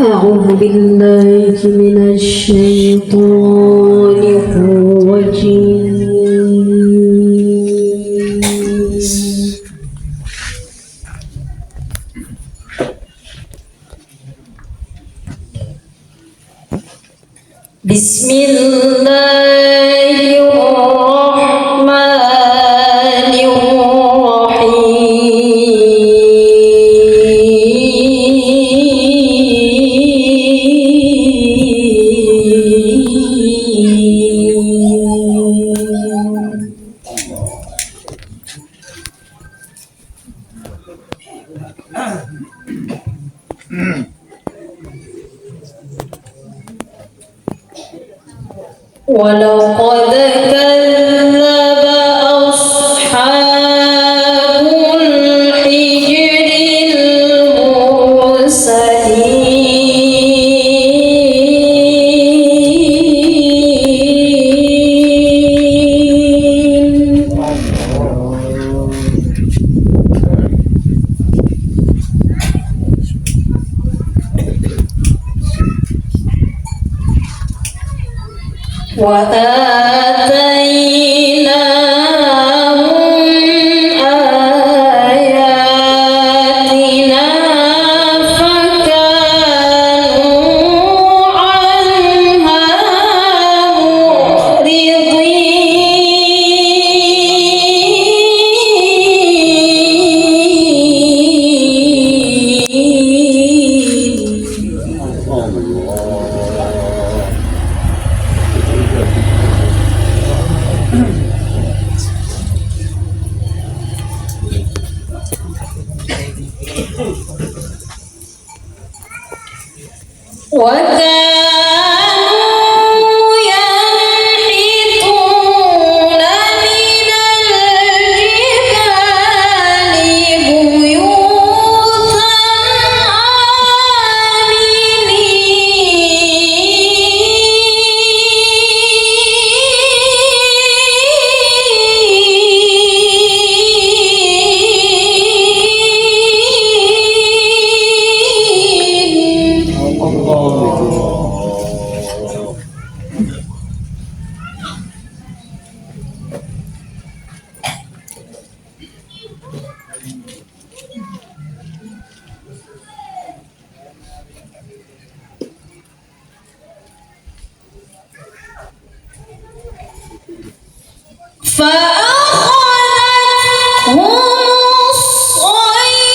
أعوذ بالله من الشيطان الرجيم. بسم الله الرحمن الرحيم. ولقد كذب أصحاب الحجر المرسلين. وآتيناهم آياتنا فكانوا عنها وكانوا ينحتون من الجبال بيوتا فأخذتهم الصيحة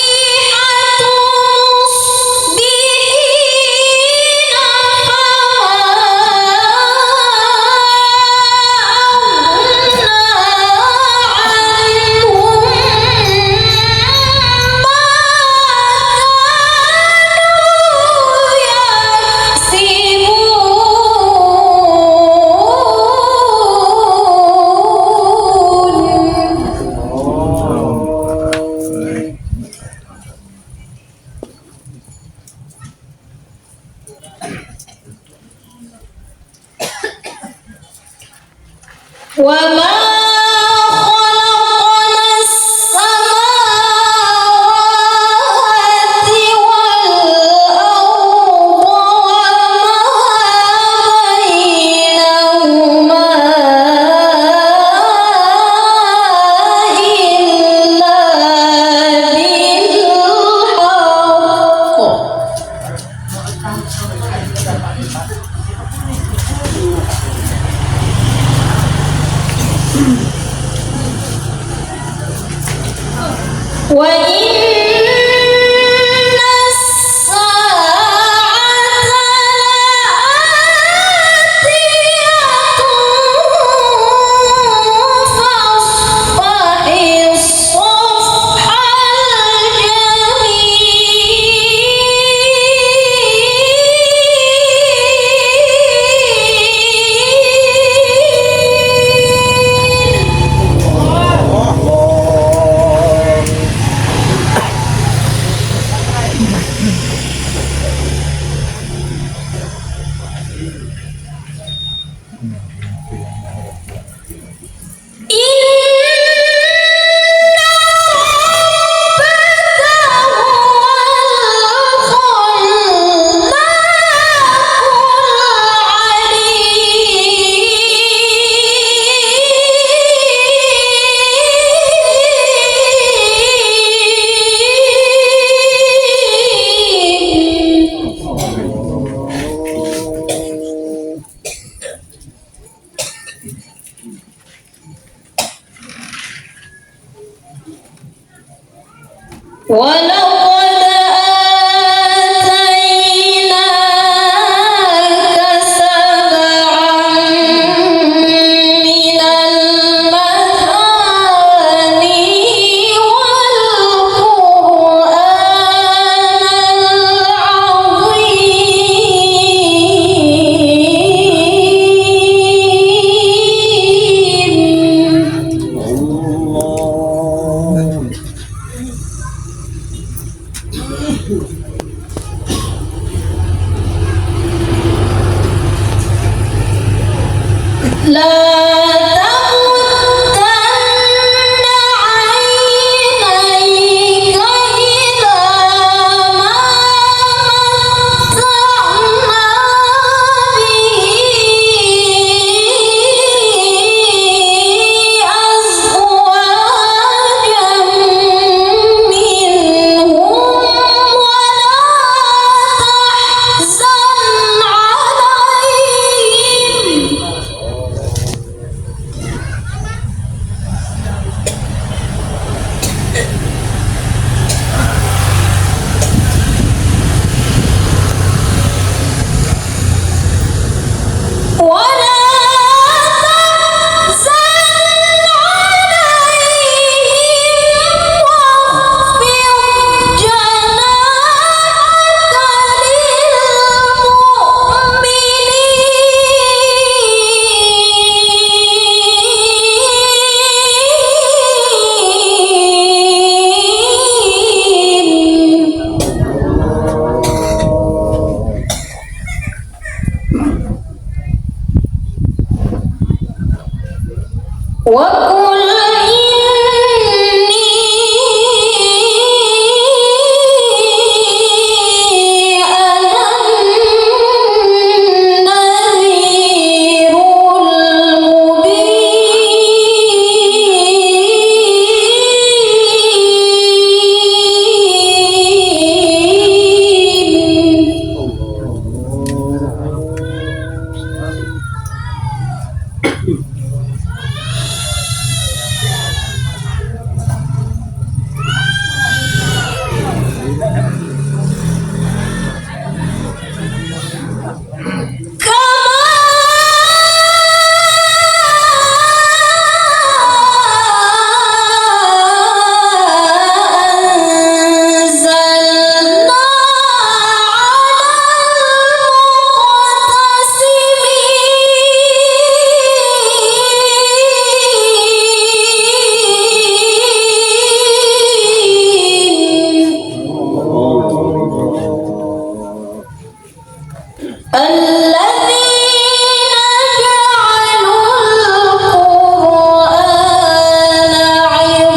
مصبحين وما خلقنا السماوات والأرض وما بينهما إلا بالحق. وإن الساعة لآتية فاصفح الصفح لا تمدن عينيك إلى ما متعنا به أزواجا منهم ولا تحزن عليهم. ولا تحزن عليهم واخفض جناحك للمؤمنين. وقل إني أنا النذير المبين. أنزلنا على الذين جعلوا القرآن عضين.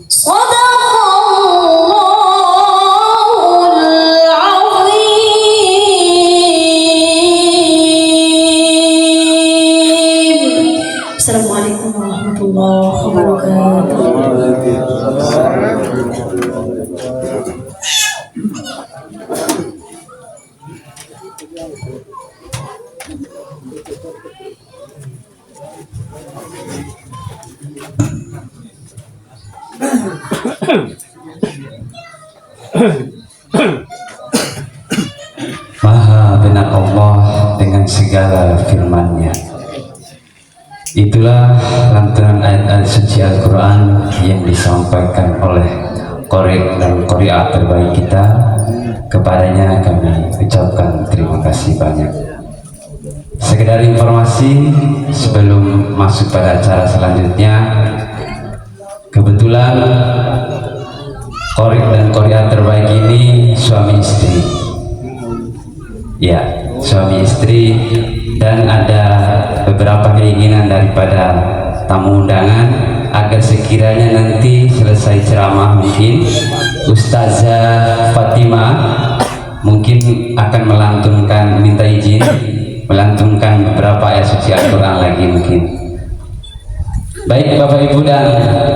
صدق الله العظيم. Assalamualaikum warahmatullahi wabarakatuh. Maha benar Allah dengan segala firman-Nya. Itulah lantunan ayat-ayat suci Al-Quran yang disampaikan oleh qori dan qori'ah terbaik kita. Kepadanya kami ucapkan terima kasih banyak. Sekedar informasi sebelum masuk pada acara selanjutnya, kebetulan qori dan qori'ah terbaik ini suami istri. Ya, suami istri, dan ada beberapa keinginan daripada tamu undangan agar sekiranya nanti selesai ceramah mungkin Ustazah Fatimah mungkin akan melantunkan, minta izin melantunkan beberapa ayat suci Al-Quran lagi mungkin. Baik Bapak Ibu dan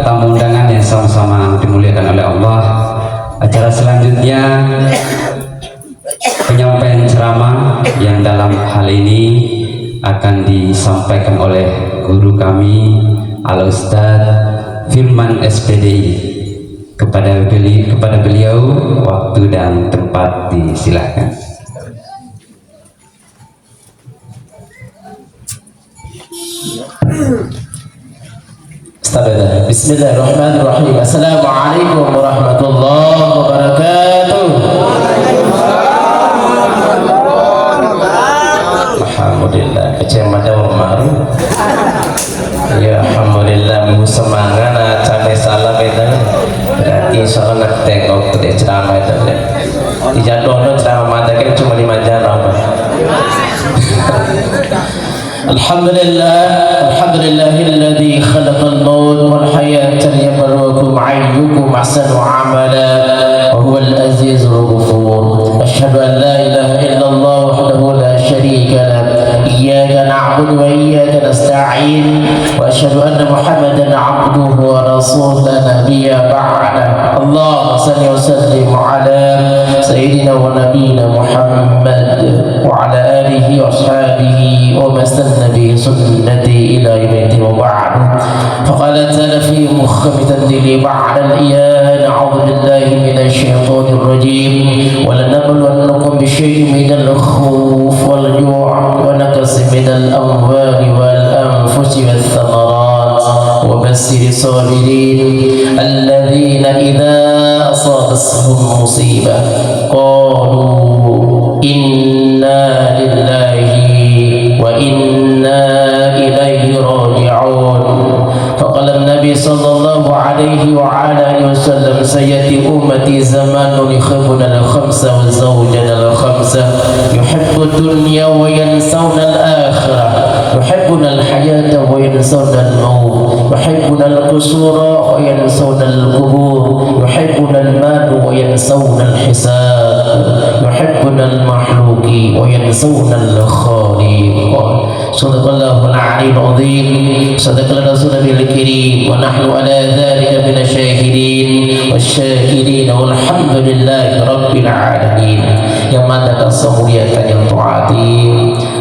tamu undangan yang sama-sama dimuliakan oleh Allah, acara selanjutnya penyampaian ceramah yang dalam hal ini akan disampaikan oleh guru kami Al-Ustadz Firman SPDI. Kepada beliau waktu dan tempat disilahkan. Bismillahirrahmanirrahim. Assalamualaikum warahmatullahi wabarakatuh. Alhamdulillah, kecemada wa maru. Ya alhamdulillah, musam Tidak dono ceramah mata kan cuma 5 jam. Alhamdulillahilladzi khalaqal maut wal hayata liyabluwakum ayyukum ahsanu amala wa huwal azizul ghafur. Asyhadu an la ilaha illallah wahdahu la syarika lah. Iyyaka na'budu wa iyyaka nasta'in. Wa asyhadu anna Muhammadan 'abduhu wa rasuluhu la nabiyya ba'da. Allahumma shalli wa sallim ala sayyidina wa nabiyyina Muhammad wa ala alihi wa ashabihi wa man istanna bi sunnati ila yaumil wa ba'd. Faqala ta'ala fi mukhamitan li ba'da al-iyan a'udzu billahi minasy syaithanir rajim wa lanabluwannakum bi syai'in minal khawf wal ju' wa naqsin minal amwali wal anfusi wath thamarat wa basyiri sabirin alladhina idza asabathum musibah qalu inna lillahi wa inna ilaihi raji'un. Faqala an-nabi sallallahu alaihi wa ala alihi wasallam sayati ummati zamanun yuhibbuna al-khamsa wa zawjana al-khamsa yuhibbu dunya wa yansawna al-akhirah yuhibbuna al-hayata wa yansawna al-maut yuhibbuna al-qusura wa yansawna al-qubur yuhibbuna al-mal wa yansawna al-hisab yuhibbuna al-mahluki wa yansawna al-khaliq. Sadaqallahul aliyyul azim. Sadaqallahu rasulul karim wa nahnu ala dzalika minasyahidin wasyakirin walhamdulillahi rabbil alamin. Yang Madakaso muliakan yang taati,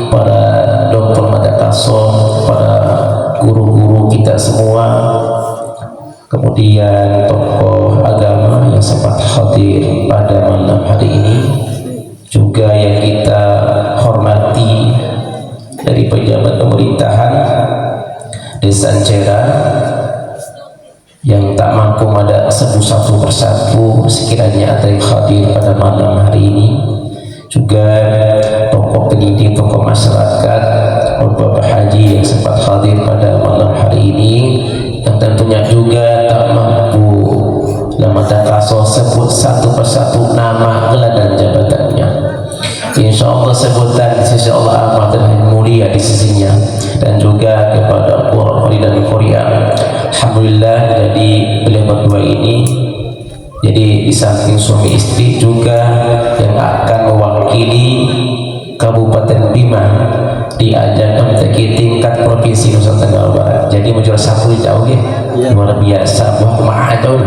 para dokter Madakaso, para guru-guru kita semua, kemudian tokoh agama yang sempat hadir pada malam hari ini, juga yang kita hormati dari pejabat pemerintahan Desa Ancera yang tak mampu sebut satu persatu sekiranya ada yang hadir pada malam hari ini, juga tokoh pendidik, tokoh masyarakat, Bapak Haji yang sempat hadir pada malam hari ini, yang tentunya juga tak mampu Madakaso sebut satu persatu nama, gelar dan jabatannya. Insya Allah sebutan sisi Allah amat dan mulia di sisinya, dan juga kepada Qur'an dan Korea. Alhamdulillah, jadi beliau berdua ini jadi di samping suami istri juga yang akan mewakili Kabupaten Bima di ajang MTQ tingkat provinsi Nusa Tenggara Barat. Jadi menjual sapu jauh ya, luar biasa. Buah kumaha jauh,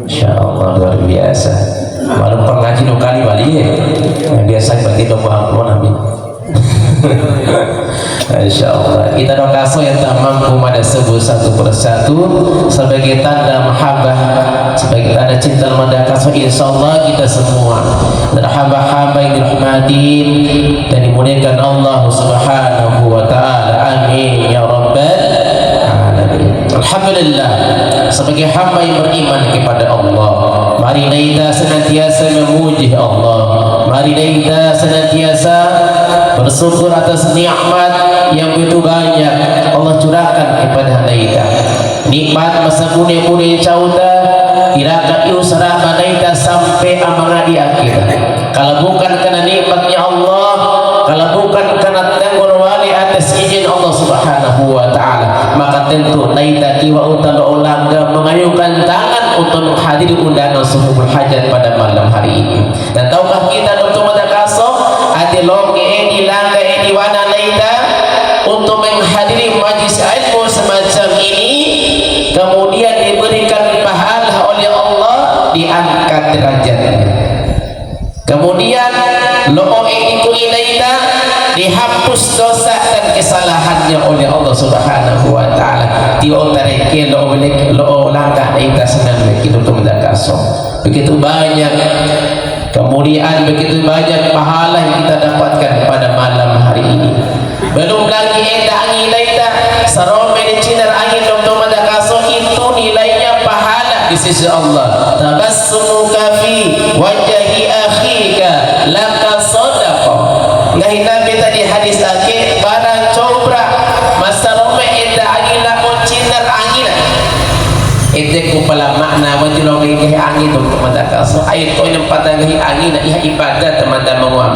Insya Allah luar biasa. Malam pengaji 2 kali balik ya, biasa bagi doa amin. Insya Allah kita dokaso yang tak mampu pada sebut satu persatu sebagai tanda mahabbah, sebagai tanda cinta Madakaso. Insya Allah kita semua dan hamba-hamba yang dirahmatin dan dimuliakan Allah Subhanahu wa ta'ala, amin ya rabbal alamin. Alhamdulillah, sebagai hamba yang beriman kepada Allah, mari kita senantiasa memuji Allah, mari kita senantiasa bersyukur atas nikmat yang begitu banyak Allah curahkan kepada kita. Nikmat masa punya cauta kira-kira iusara kita sampai amanah di akhirat. Kalau bukan karena nikmatnya Allah, kalau bukan karena tanggung wali atas izin Allah Subhanahu wa ta'ala, maka tentu kita kiwa utama ulangga mengayunkan tangan untuk menghadiri undangan subuh hajat pada malam hari ini. Dan tahukah kita untuk Madakaso ati loge ini langga ini wana laita untuk menghadiri majlis ilmu semacam ini, kemudian diberikan pahala oleh Allah, diangkat derajatnya. Kemudian lo ini laita dihapus dosa dan kesalahannya oleh Allah Subhanahu wa ta'ala. Tio tareke lo langkah laita senang begitu Madakaso. Begitu banyak kemuliaan, begitu banyak pahala yang kita dapatkan pada malam hari ini. Belum lagi angin laita sarome di cinar angin untuk Madakaso, itu nilainya pahala di sisi Allah. Tabassumuka fi wajhi akhika laka sadaqah. Ngahi Nabi tadi hadis akhir barang cobra masarome eta angin lamun cinar angin. Ete kupala makna wati lo kahi angin dong teman-teman. So ayat ko yang patang kahi angin na iha ibadat teman-teman.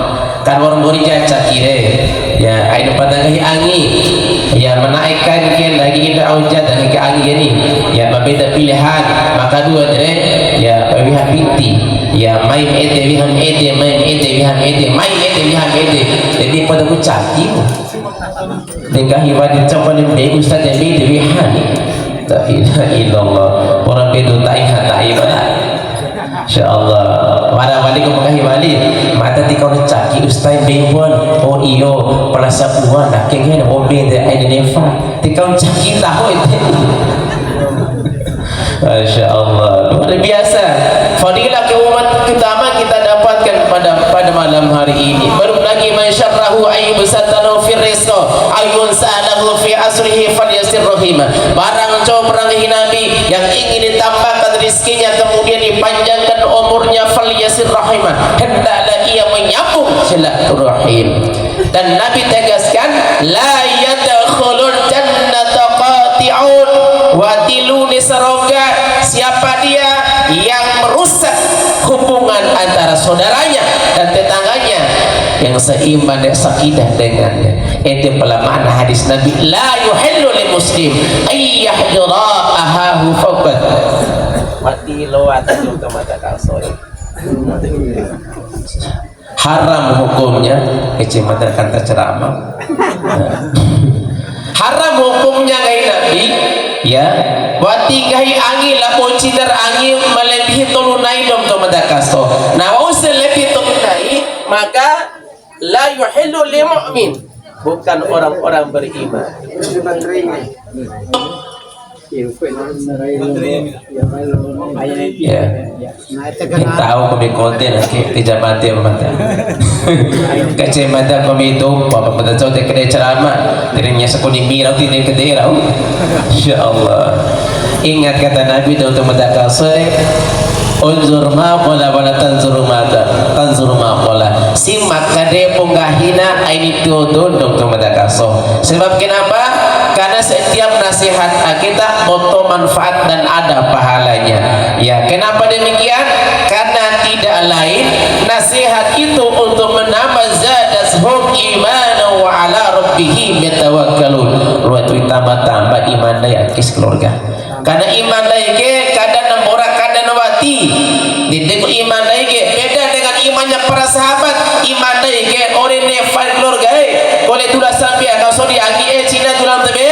Kan orang murid jaca kire ya ayat patang kahi angin ya menaikkan kian lagi indah aujat dan ke angin ini ya berbeda pilihan maka dua ya pilihan binti ya main ede wiham ede main ede wiham ede main ede wiham ede jadi pada kucati dengan hiwadi coba nih ustaz yang ede wiham la ilaha illallah orang bedu ta'iha ta'ibana insyaallah wali ko mga hiwali mata ti ko caki ustaz bebuan oh iyo pala sa buwan aking hen o bede ay nefa ti ko caki tahu itu Masya Allah luar biasa fadilah keumat utama kita dapatkan pada malam hari ini baru lagi masyarahu ayyub satanu fi rizqa ayun sa'alahu fi asrihi falyasir rahimah barang coba perangi Nabi yang ingin ditambahkan rizkinya kemudian dipanjangkan umurnya falyasir rahimah hendaklah ia menyambung silaturahim dan Nabi tegaskan la yadkhulul jannata qati'un wa tiluni saroga siapa dia yang merusak hubungan antara saudaranya dan tetangganya yang seiman dan sakidah dengannya itu pelamaan hadis Nabi la yuhillu li muslim ayyahjura ahahu fawqat mati lawat juga mata kalsoi haram hukumnya kecematan kata ceramah haram hukumnya gaya Nabi ya wati gahi angin lah ponci angin melebihi tolunai dom to madakaso nah usah lebih tolunai maka la yuhillu li mu'min bukan orang-orang beriman ya tahu kami konten tidak mati mata kecematan kami itu bapak pada tahu teknik ceramah dirinya sekuni mirau tidak kederau insyaallah ingat kata Nabi untuk mendakasai unzur ma qala wala tanzur ma qala simak kade punggahina ini tudun untuk mendakaso sebab kenapa karena setiap nasihat kita butuh manfaat dan ada pahalanya ya kenapa demikian karena tidak lain nasihat itu untuk menambah zadashum imanan wa ala rabbihim yatawakkalun ruwet tambah iman daya kis keluarga karena iman daya kadang namborak kadang nawati didek iman daya beda dengan imannya para sahabat iman daya orang nefal keluarga boleh tulah sampai kau sodi agi Cina tulang tebe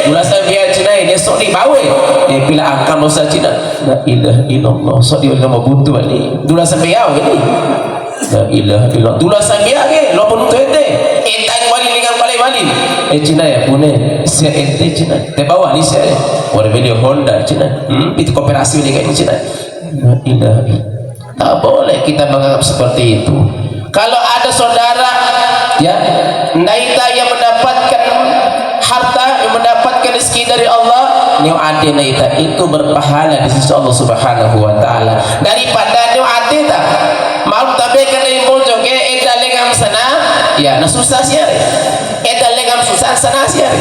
tulah sampai Cina ini sodi bawe bila akan dosa Cina la ilaha illallah sodi orang mau buntu ni tulah sampai kau ini la ilaha illallah tulah sampai agi lo pun tu ente entang wali lingang balik Cina ya pune sia ente Cina te bawa ni sia orang beli Honda Cina itu kooperasi ni kayak Cina la ilaha tak boleh kita menganggap seperti itu kalau ada saudara ya naita yang mendapatkan harta yang mendapatkan rezeki dari Allah niu ade naita itu berpahala di sisi Allah Subhanahu wa taala daripada niu ade tak mau tabe kana imboljo ke eta legam sana ya na susah siare eta legam susah sana siare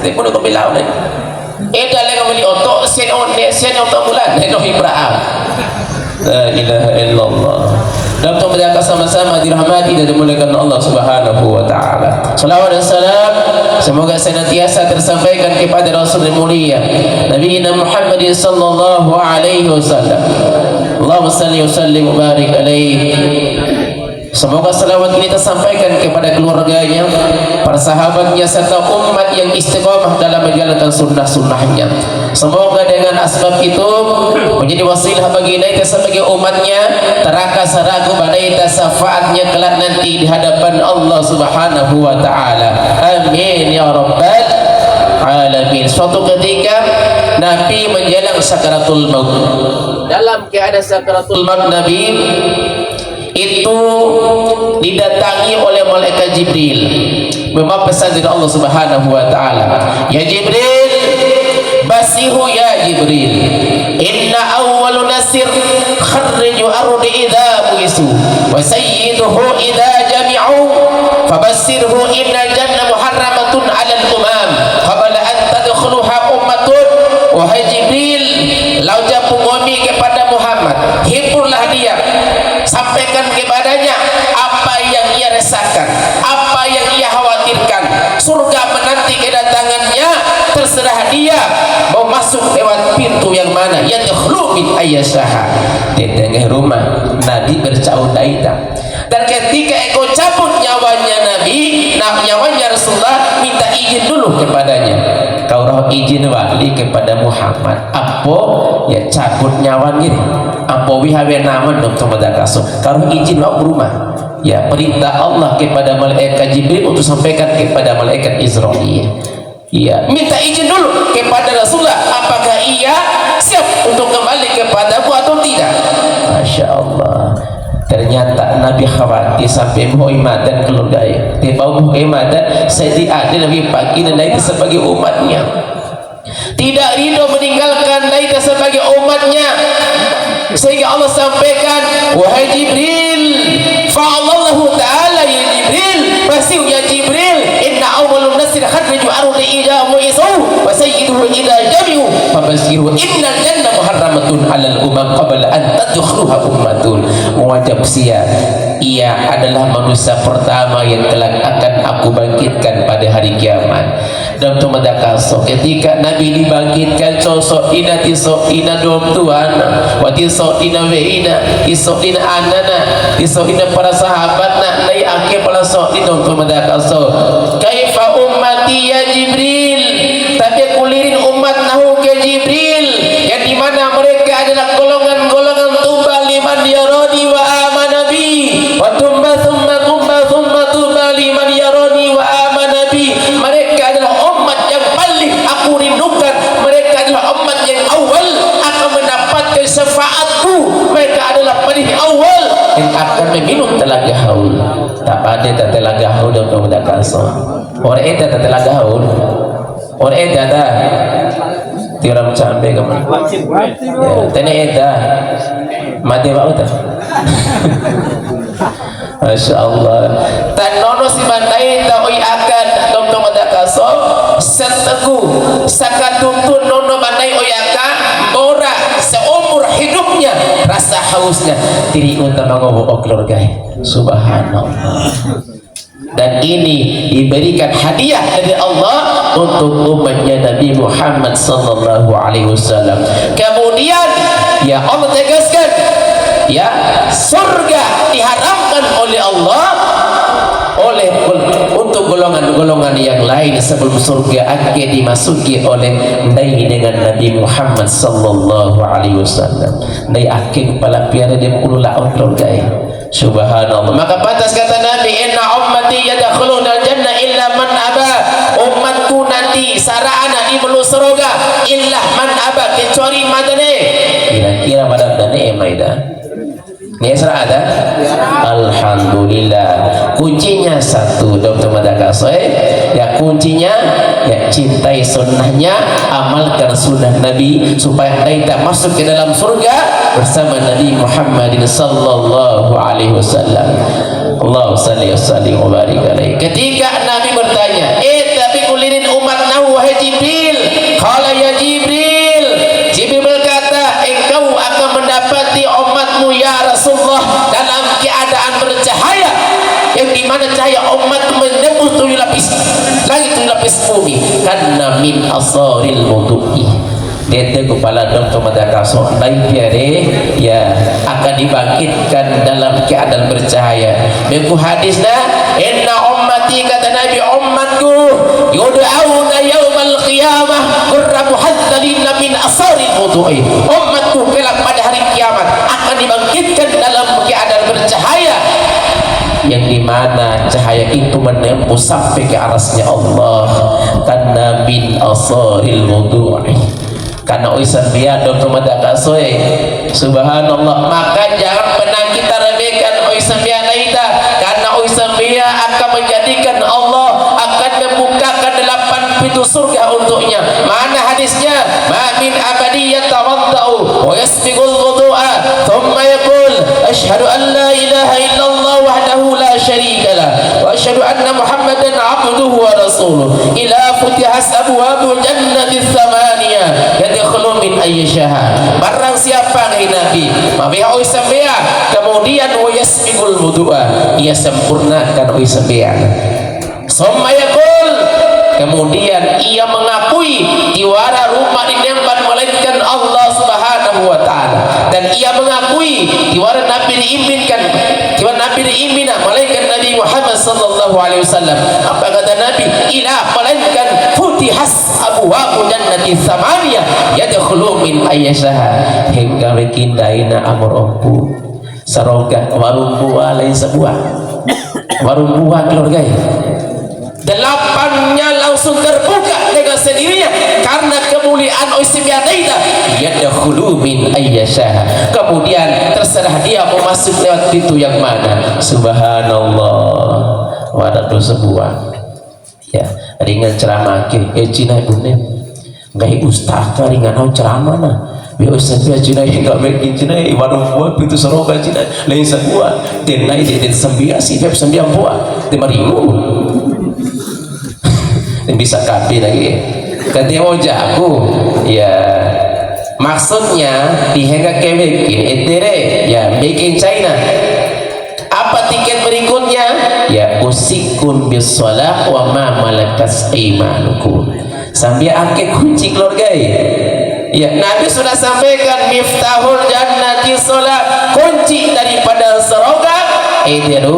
te pun ko bilau ni eta legam beli oto sen oto bulan no Ibrahim la ilaha illallah dan kita sama-sama dirahmati dan dimuliakan Allah Subhanahu wa taala. Shalawat dan salam semoga senantiasa tersampaikan kepada Rasul mulia Nabi Muhammad sallallahu alaihi wasallam. Allahumma salli wa sallim wa barik alaihi. Semoga salawat ini tersampaikan kepada keluarganya, para sahabatnya serta umat yang istiqamah dalam menjalankan sunnah-sunnahnya. Semoga dengan asbab itu menjadi wasilah bagi kita sebagai umatnya terakas ragu badai syafaatnya kelak nanti di hadapan Allah Subhanahu wa taala. Amin ya rabbal alamin. Suatu ketika Nabi menjelang sakaratul maut. Dalam keadaan sakaratul maut Nabi itu didatangi oleh malaikat Jibril membawa pesan dari Allah Subhanahu wa taala. Ya Jibril, basihu ya Jibril, inna awwalu nasir kharriju ardi idza buisu wa sayyiduhu idza jami'u fabassirhu inna jannah muharramatun 'alal umam qabla an tadkhuluha ummatun. Wahai Jibril, lauja pungomi kepada Muhammad, hiburlah dia, sampaikan kepadanya apa yang ia resahkan, apa yang ia khawatirkan. Surga menanti kedatangannya, terserah dia mau masuk lewat pintu yang mana. Yadkhulu min ayyasaha. Di tengah rumah Nabi bercaudaita, dan ketika engkau cabut nyawanya Nabi, nyawanya Rasulullah, minta izin dulu kepadanya. Kau roh izin wali kepada Muhammad apa ya cabut nyawa gini apa wihawe nama dong sama dakaso. Kalau izin wa rumah ya perintah Allah kepada malaikat Jibril untuk sampaikan kepada malaikat Israil. Iya, minta izin dulu kepada Rasulullah apakah ia siap untuk kembali kepadamu atau tidak. Masya Allah. Ternyata Nabi khawatir sampai Muhammad dan keluarganya. Dia tahu Muhammad dan Sayyidi Ali Nabi pagi dan Nabi sebagai umatnya tidak ridho meninggalkan Nabi sebagai umatnya, sehingga Allah sampaikan, wahai Jibril, fa'alallahu ta'ala ya Jibril, fasiu ya Jibril, inna awalun nasir kharriju arudi ida mu'isu wa sayyiduhu ida jami'u fabasiru innal jannah muharramatun alal umam qabla an tadkhuluha ummatun. Wajib siap, ia adalah manusia pertama yang kelak akan aku bangkitkan pada hari kiamat. Dan tumadakaso ketika Nabi dibangkitkan, sosok ina tisok ina dom tuana, watisok ina weina, tisok ina anana, tisok ina para sahabatna, nai ake pala sok di dom tumadakaso. Kaifa ummati ya Jibril, tapi kulirin umat nahu ke Jibril, yang dimana mereka adalah golongan-golongan tuba liman yaroni wa amanabi, wa tumba thumma tumba thumma tuba liman yaroni wa amanabi. Mereka adalah umat yang paling aku rindukan, mereka adalah umat yang awal akan mendapatkan syafaatku, mereka adalah paling awal yang akan meminum telaga haul. Tak ada tak telaga haul dan kemudian kasar orang itu tak telaga haul, orang itu ada tiram cambe kamu ya tene itu mati bau tak. Masya Allah. Tan nono si bandai ta oi akan dom ada kaso setegu sakatuntun nono bandai oi akan ora seumur hidupnya rasa hausnya diri utama ngobo keluarga. Subhanallah. Dan ini diberikan hadiah dari Allah untuk umatnya Nabi Muhammad sallallahu alaihi wasallam. Kemudian ya Allah tegaskan ya surga diharamkan oleh Allah untuk golongan-golongan yang lain sebelum surga akan dimasuki oleh Nabi dengan Nabi Muhammad sallallahu alaihi wasallam. Nabi akan kepala piara dia mengulah surga. Subhanallah. Maka pantas kata Nabi, inna ummati yadkhuluna jannah illa man aba. Umatku nanti sarana di melu surga illa man aba, kecuali madane. Kira-kira madane maida. Ini ada? Alhamdulillah. Kuncinya satu, Dr. Madakasoy. Ya kuncinya ya cintai sunnahnya, amalkan sunnah Nabi supaya kita masuk ke dalam surga bersama Nabi Muhammad sallallahu alaihi wasallam. Allahu salli wa barik alaihi. Ketika Nabi bertanya, tapi kulirin umat nahu wahai Jibril. Qala ya Jibril. Jibril berkata, engkau akan mendapati umatmu ya Rasulullah dalam keadaan bercahaya, yang dimana cahaya umat menembus tujuh lapis langit, tujuh lapis bumi, karena min asaril wudu'i. Dete kepala Dr. Madakaso lain piare ya akan dibangkitkan dalam keadaan bercahaya. Buku hadisnya, inna ummati, kata Nabi, umatku yud'auna yaumal qiyamah qurra muhadzalin min asaril wudu'i. Umatku kelak pada hari kiamat akan dibangkitkan dalam keadaan bercahaya, yang dimana cahaya itu menembus sampai ke arasnya Allah, karena min asaril wudu'i, karena uisan dia Dr. Madakasoy. Subhanallah. Maka jangan pernah kita remehkan uisan dia kita, karena uisan dia akan menjadikan Allah akan membukakan 8 pintu surga untuknya. Mana hadisnya? Ma min abadi yatawaddau wa yasbiqul wudu'a thumma yaqul asyhadu an la ilaha illallah wahdahu la syarika lah wa asyhadu anna Muhammadan abduhu wa rasuluh ila futihas abwabul jannati tsamaniyah yadkhulu min ayyashaha. Barang siapa yang Nabi mabiha isambia kemudian wa yasmigul wudu'a, ia sempurnakan isambia. Summa yaqul, kemudian ia mengakui tiwara rumah dinyamban melainkan Allah subhanahu wa ta'ala, dan ia mengakui tiwara Nabi diiminkan, tiwara Nabi diimina melainkan Nabi Muhammad sallallahu alaihi wasallam. Apa kata Nabi? Ila melainkan futihas abwaabul jannati tsamaniyah yadkhulu min ayyashaha, hingga bikindaina amur ompu saroga warung buah lain sebuah warung buah keluarga, delapannya langsung terbuka dengan sendirinya karena kemuliaan Uisimiadaida yadkhulu min ayyashaha. Kemudian terserah dia mau masuk lewat pintu yang mana. Subhanallah, wadah sebuah ya ringan ceramah ke Cina ibune nggak ustaz ringan ceramah nah biasa Cina nggak bikin Cina warung buah pintu seroga Cina lain sebuah tenai di sembilan sih beb sembilan buah 5.000 bisa kapi lagi katanya jago ya, maksudnya dihendak kebikin etere ya bikin China. Apa tiket berikutnya? Ya usikun bisolah wa ma malakas imanukum, sambil angke kunci keluarga ya. Nabi sudah sampaikan miftahul jannati sholat, kunci daripada surga itu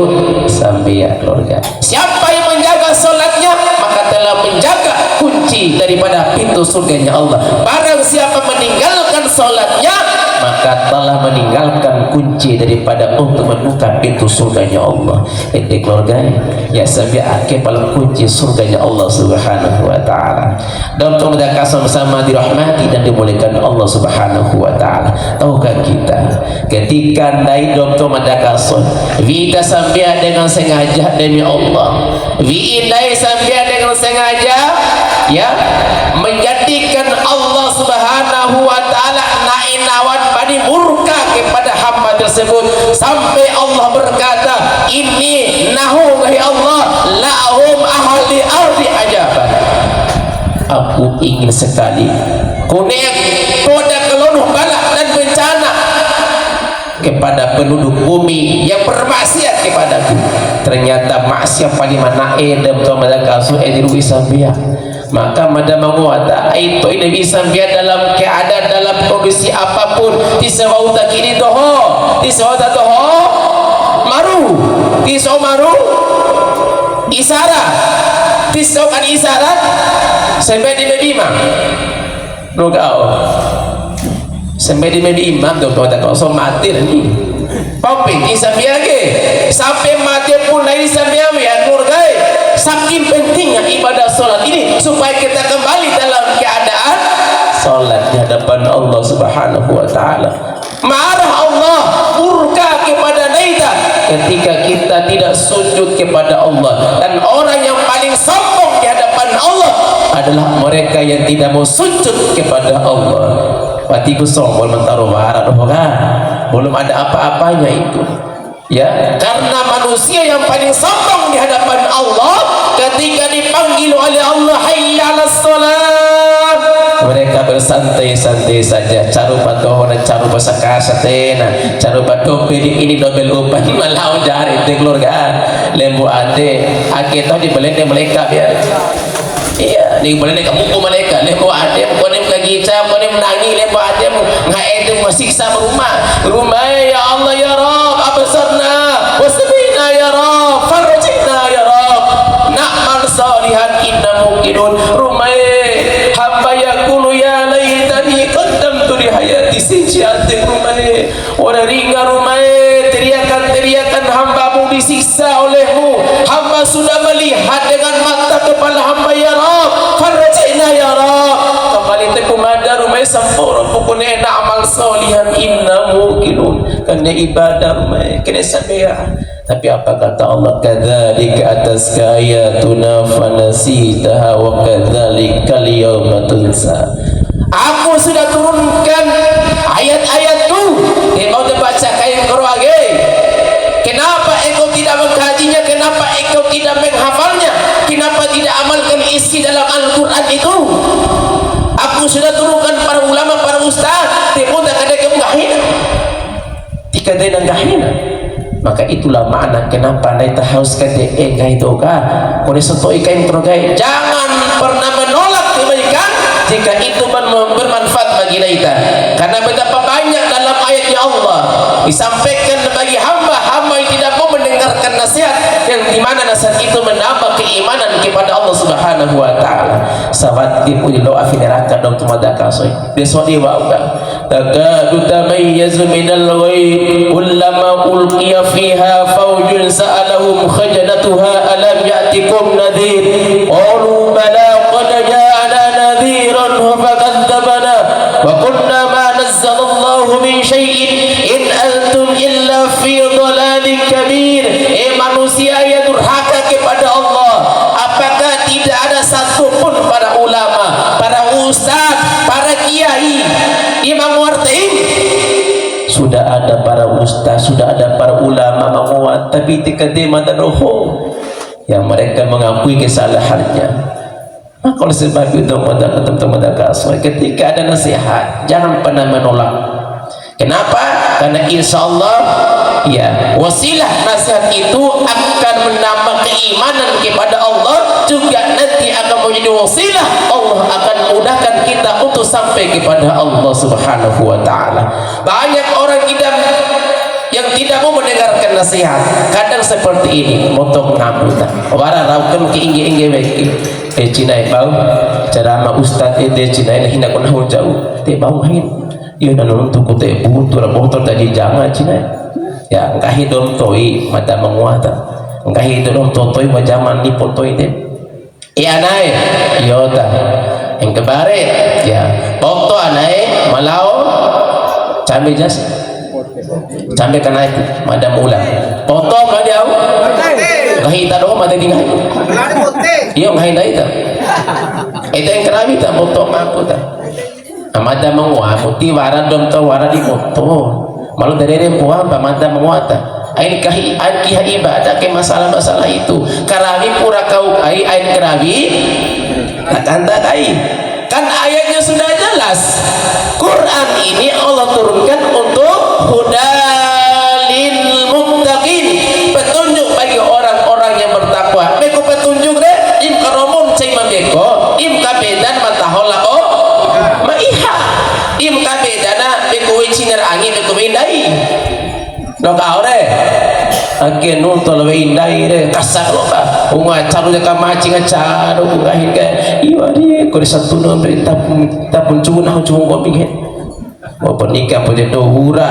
sambil keluarga. Siapa yang menjaga sholatnya maka telah menjaga kunci daripada pintu surganya Allah. Barang siapa meninggalkan sholatnya maka telah meninggalkan kunci daripada untuk membuka pintu surganya Allah. Itu keluarga ya sambil akhir paling kunci surganya Allah subhanahu wa ta'ala. Dan untuk mereka sama-sama dirahmati dan dimuliakan Allah subhanahu wa ta'ala. Tahukah kita ketika naik dokter madakason kita sampai dengan sengaja demi Allah, wi'indai sampai dengan sengaja ya menjadikan Allah subhanahu wa ta'ala nainawan bani murka kepada hamba tersebut sampai Allah berkata ini nahu wahai Allah lahum ahli ardi ajaban. Aku ingin sekali kunek koda kelunuh balak dan bencana kepada penduduk bumi yang bermaksiat kepadaku. Ternyata maksiat pada mana edem tu madakasu ediru isambia. Maka madam menguata itu ini bisa biar dalam keadaan dalam kondisi apapun tisawau takini doho tisawau doho maru tisawau maru isyarat tisawau kan isyarat sampai di medimah nogao sampai di medimah dokter tak kosong mati nanti pomping isambia ke sampai mati pun dari isambia ya murgai. Saking pentingnya ibadah sholat ini supaya kita kembali dalam keadaan sholat di hadapan Allah subhanahu wa ta'ala. Marah Allah, murka kepada Naida ketika kita tidak sujud kepada Allah. Dan orang yang paling sombong di hadapan Allah adalah mereka yang tidak mau sujud kepada Allah. Patiku sombong mentaruh marah belum ada apa-apanya itu ya, karena manusia yang paling sombong di hadapan Allah ketika dipanggil oleh Allah hayya 'alas shalah mereka bersantai-santai saja carupa dohona carupa sakasatena carupa dobel ini dobel upan malau jari te keluarga lembu ade akito di belende mereka biar iya di belende kamu mereka lembu ade konem kagica konem nangi lembu ade nggak itu masiksa rumah ya Allah ya Rabb absarna wasbina ya Rabb farjina ya Rabb na'mal salihan inna mungkinun rumai hamba yakulu ya laitani qaddamtu li hayati sijati rumai ora ringa rumai teriakan hambamu disiksa olehmu hamba sudah melihat dengan mata kepala hamba ya Rabb farjina ya Rabb kembali teku mada rumai sampurna pokoknya na'mal salihan inna mungkinun karena ibadah rumai kena sampai. Tapi apa kata Allah? Kadzalika ataska ayatuna fanasitaha wa kadzalikal yawma tunsa. Aku sudah turunkan ayat-ayatku. Engkau baca kain keruage. Kenapa engkau tidak mengkajinya? Kenapa engkau engkau tidak menghafalnya, kenapa tidak amalkan isi dalam Al-Quran itu? Aku sudah turunkan para ulama, para ustaz, tepuk tak ada kemgahinan, tiga denang gahinan. Maka itulah makna kenapa naik haus kade gahidoga kone setoi kain tergai. Jangan pernah menolak kebaikan jika itu bermanfaat bagi kita, karena betapa banyak dalam ayatnya Allah disampaikan bagi hamba-hamba yang tidak mau mendengarkan nasihat, yang dimana nasihat itu menambah keimanan kepada Allah Subhanahu wa ta'ala. Sahabat ibu di doa fineraka dong tumadaka soy desodi wa uga takadu tamayyazu minal ghaib kullama ulqiya fiha fawjun sa'alahum khajanatuha alam ya'tikum nadhir qalu bala qad ja'ana nadhiran fakadzdzabna wa qulna ma nazzalallahu min syai'in in antum illa fi dhalalin kabir. Manusia yang durhaka kepada Allah, apakah tidak ada satupun para ulama, para ustaz, para kiai, imam wartaim? Sudah ada para ustaz, sudah ada para ulama menguat, tapi tikadima dan roho yang mereka mengakui kesalahannya. Maka oleh sebab itu ketika ada nasihat jangan pernah menolak. Kenapa? Karena insya Allah ya wasilah nasihat itu akan menambah keimanan kepada Allah, juga nanti akan menjadi wasilah Allah akan mudahkan kita untuk sampai kepada Allah Subhanahu wa ta'ala. Banyak orang yang tidak mau mendengarkan nasihat, kadang seperti ini motok ngabutan wara raukan ke ingge Cina bau ceramah ustaz Cina ini hendak menahun jauh bau main iya nanun tuh kute butuh botol tadi jangan Cina ya engkau hidup toi mata menguata engkau hidup toi majaman di potoi deh iya naik yota yang kemarin ya foto naik malau cambe jas cambe kena itu madam ulang foto nggak jauh nggak hita doang mata tinggal iya nggak hita itu yang kerabi tak foto mampu tak amada menguat muti waran dom to waran di moto malu dari rempuan pamada menguat ain kiha ibadah ke masalah-masalah itu karawi pura kau ain kerawi kata kai kan ayatnya sudah jelas. Quran ini Allah turunkan untuk hudalil muttaqin, petunjuk bagi orang-orang yang bertakwa. Beko petunjuk deh im karomun cai mabeko im kabedan matahola maiha im kabedana beko cinar angin beko indai lo kau deh agen nonton lebih indai deh kasar lo kah unga carunya kamaci ngacar unga hingga iya dia kau satu nomor tapun cuna kopi kan mau pernikah pada dohura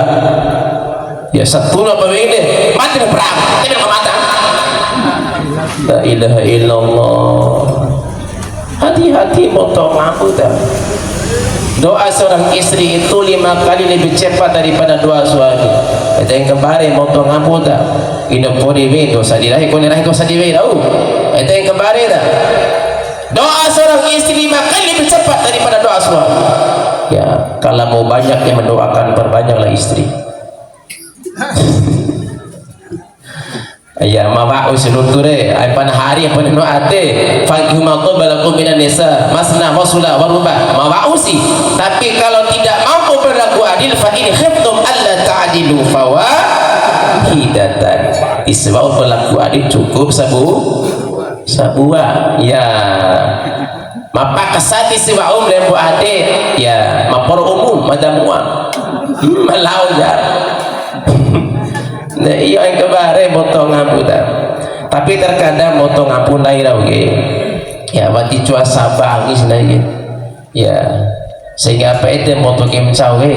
ya satu nomor ini mati perang tidak mata la ilaha illallah. Hati-hati motong aku dah. Doa seorang istri itu 5 kali lebih cepat daripada doa suami. Kita yang kemarin motong aku dah. Ino pori we dosa dirahi kau dirahi dosa diwe tahu. Kita yang kemarin dah. Doa seorang istri 5 kali lebih cepat daripada doa suami. Ya, kalau mau banyak yang mendoakan perbanyaklah istri. Ya mawa usulure ay panahari apa no ate faqihu maqbalakum minan nisa masna wasula waruba mawa usi. Tapi kalau tidak mampu berlaku adil fa in khiftum alla ta'dilu fawahidatan, isbau berlaku adil cukup sabua ya mapa kasati siwaum lembu ate ya mapor umum madamua malau ya. Nah, iya yang kemarin motong ngaputan, tapi terkadang motong ngapun lain lagi. Ya, mati cuaca bangis lagi. Ya, sehingga apa itu motong cawe.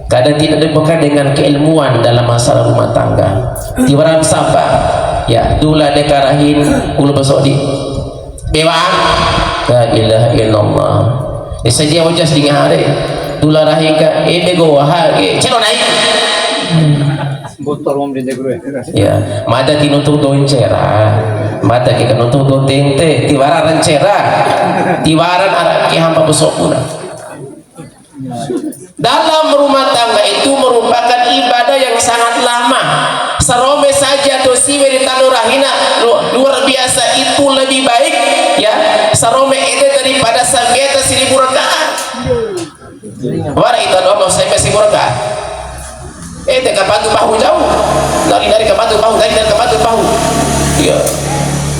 Kadang tidak dibuka dengan keilmuan dalam masalah rumah tangga. Tiwaran sabar. Ya, dula dekarahin ulu besodi. Bewang. La ilaha illallah. Saja wajah dingare. Dula rahika bego wahage. Celo naik. Ya, mada tinutup doin cerah, mada kita nutup doin tente, tiwaran cerah, tiwaran anak hamba besokuna. Dalam rumah tangga itu merupakan ibadah yang sangat lama. Serome saja dosi dari tanurahina 2 lebih baik ya sarome itu daripada sambiata 1000 rakaat. Wara itu doa sampai 1000 rakaat. Kapan tu bahu jauh. Dari kapan tu bahu, dari kapan tu bahu. Ya.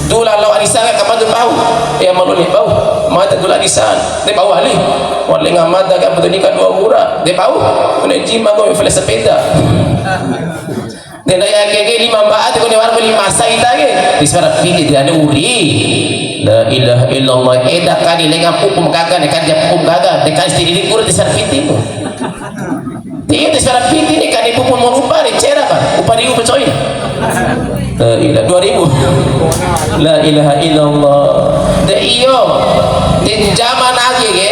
Dula law arisan kapan tu bahu. Ya malulih bahu. Mata dula arisan. De bahu ali. Wala nga mata ka betul ni ka 2 murah. De bahu. Kena jima ko fala sepeda. Dan ayah keke 5 baat ko ni war beli masa ita ke. Disara piti dia uri. La ilaha illallah. Eda kali lenga hukum gaga ne kan dia hukum gaga. De kan istri kur disara piti ko. Dia disara piti ni kan ibu pun mau rupa ni cera kan. Upari upa coy. La ilaha 2000. La ilaha illallah. De iyo. De zaman age ke.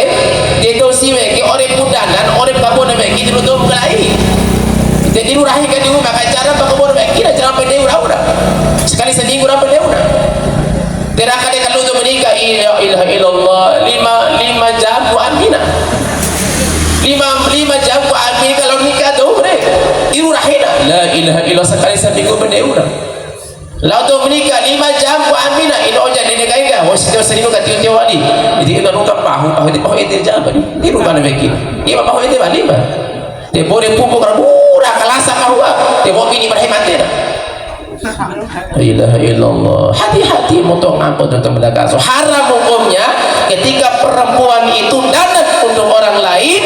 De dosi we ke ore pudanan ore babon we ki dirutum kelai. Jadi rahi kan di rumah cara pakobor kira jangan pede udah sekali seminggu ora pede udah terakhir kalau tu menikah ilaha illallah 5 jam ku amina 5 jam ku amina kalau nikah tu bre iru rahina la ilaha illallah sekali seminggu pede udah lalu tu menikah 5 jam ku amina ino jadi nikah enggak wasito sering ka tiyo wali jadi ino nuka pahu itu jam ni rumah beki ni pahu itu wali ba dia boleh pupuk murah kelasa bahwa dia mau bini berhemat dia. La ilaha illallah. Hati-hati motong ampun untuk mendakaso. Haram hukumnya ketika perempuan itu danang untuk orang lain,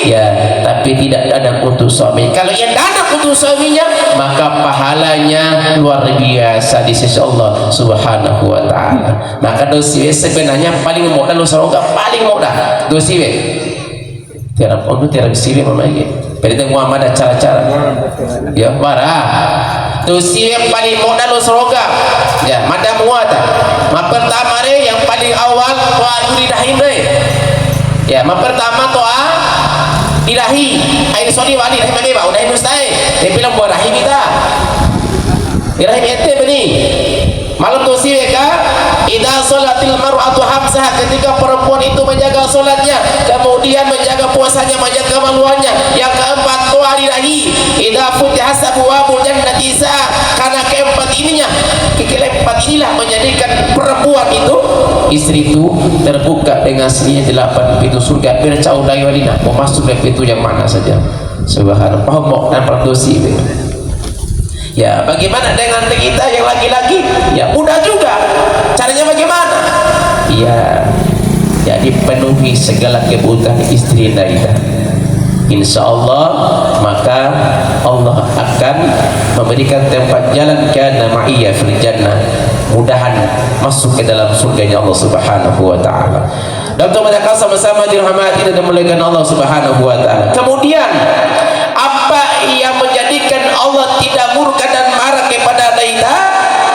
ya, tapi tidak danang untuk suami. Kalau ia danang untuk suaminya, maka pahalanya luar biasa di sisi Allah Subhanahu wa taala. Maka dosi sebenarnya paling mudah lu surga paling mudah. Dosi tiada pun tiada sini memakai. Perintah Muhammad ada cara-cara. Ya, marah. Tu yang paling mudah lu surga. Ya, mada muata. Ma pertama re yang paling awal doa duri rahim re. Ya, ma pertama doa ilahi. Air soli wali rahim ni ba udah mustai. Dia bilang buat rahim kita. Rahim ente bani. Malam tu siweka idza salatil mar'atu hamsah ketika perempuan itu menjaga salatnya kemudian menjaga puasanya menjaga kemaluannya yang keempat doa ilahi idza futihat abwaabul jannati karena keempat inilah menjadikan perempuan itu istri itu terbuka dengan sendirinya 8 pintu surga bercau dari walina mau masuk dari pintu yang mana saja subhanallah paham dan perdosi. Ya, bagaimana dengan kita yang laki-laki? Ya, mudah juga. Caranya bagaimana? Ya, jadi penuhi segala kebutuhan istri kita. Insya Allah, maka Allah akan memberikan tempat jalan kana ma'iyya fil jannah. Mudahan masuk ke dalam surganya Allah Subhanahu wa taala. Dan mereka sama-sama dirahmati dan dimuliakan Allah Subhanahu wa taala. Kemudian apa yang menjadikan Allah tidak murka dan marah kepada kita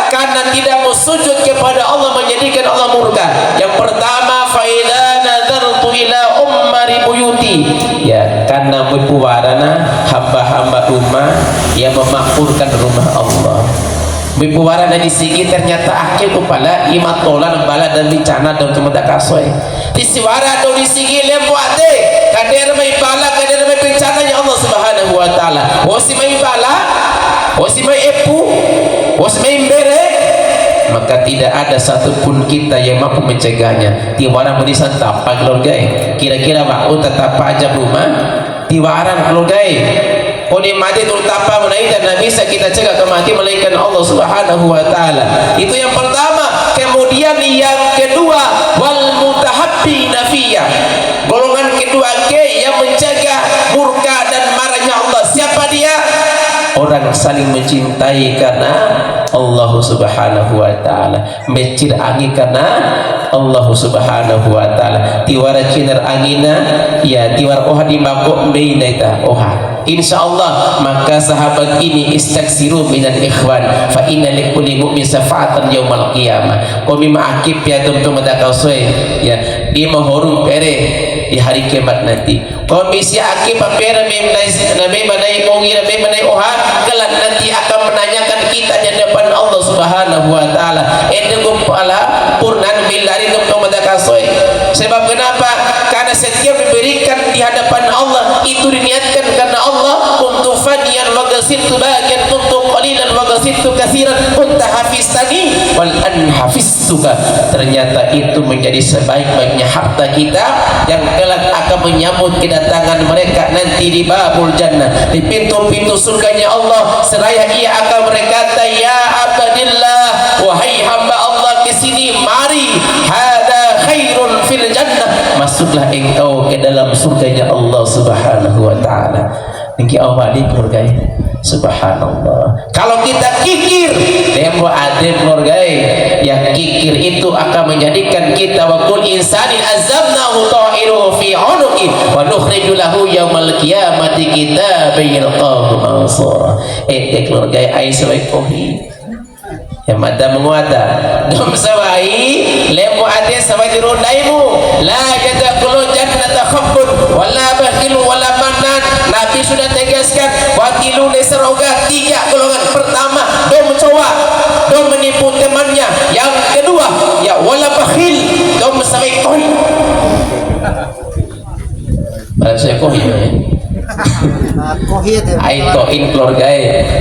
karena tidak sujud kepada Allah menjadikan Allah murka. Yang pertama faida nazartu ila ummari buyuti ya karena berpuarana hamba-hamba rumah yang memakmurkan rumah Allah. Berpuarana di sini ternyata akhir kepala lima tolan bala dan bencana dan cuma tak kasoi. Di suara do di sini lembuate kader mai bala kader mai bencana ya Allah Subhanahu wa taala. Wasi mai bala, wasi mai epu, wasi mai bere, maka tidak ada satupun kita yang mampu mencegahnya. Tiwara menisan tapa keluarga. Kira-kira mau tetap aja rumah tiwaran keluarga. Koni mati terutapa menaik dan bisa kita cegah kematian melainkan Allah Subhanahu wa taala. Itu yang pertama. Kemudian yang kedua wal mutahabbi nafiyah. Golongan kedua yang mencegah murka dan marahnya Allah. Siapa dia? Orang saling mencintai karena Allah Subhanahu wa taala. Mencirangi karena Allah Subhanahu wa taala. Tiwara cinar angina ya tiwara oha di mabuk beina ita oha. Insyaallah maka sahabat ini istaksiru minal ikhwan fa inna likulli mu'min syafa'atan yaumal qiyamah. Kami ma'akib ya tum madakausoy ya di mahorung pere di hari kiamat nanti. Kami si akib pere menai mongira menai oha kelak nanti akan menanyakan kita di depan Allah Subhanahu wa taala. Ende gum pala purnan billari tum madakausoy. Sebab kenapa? Karena setiap diberikan di hadapan Allah itu diniatkan karena Allah. Kuntu fadiyan wa ghasirtu bagian kuntu qalilan wa ghasirtu katsiran kunta hafiztani wal an hafiztuka. Ternyata itu menjadi sebaik-baiknya harta kita yang kelak akan menyambut kedatangan mereka nanti di babul jannah, di pintu-pintu surganya Allah. Seraya ia akan berkata, ya abadillah, wahai hamba Allah, kesini mari, hada khairun fil jannah, masuklah engkau ke dalam surganya Allah subhanahu wa ta'ala. Niki awak di keluarga, subhanallah. Kalau kita kikir demo adem keluarga, yang kikir itu akan menjadikan kita wa kul insanin azabnahu ta'iruhu fi 'unuqi wa nukhriju lahu yaumal qiyamati kitaban yalqahu mansura. Keluarga ai sebaik kohi yang mata menguata dom sawai lemu ade sawai dirundaimu la yadkhulu jannata khabbun wala bakhil wala manan. Nabi sudah tegaskan wakilu leseroga 3 golongan. Pertama dom mencoba, dom menipu temannya. Yang kedua ya wala bakhil, dom sawai koi. Pada saya koi aitoin keluarga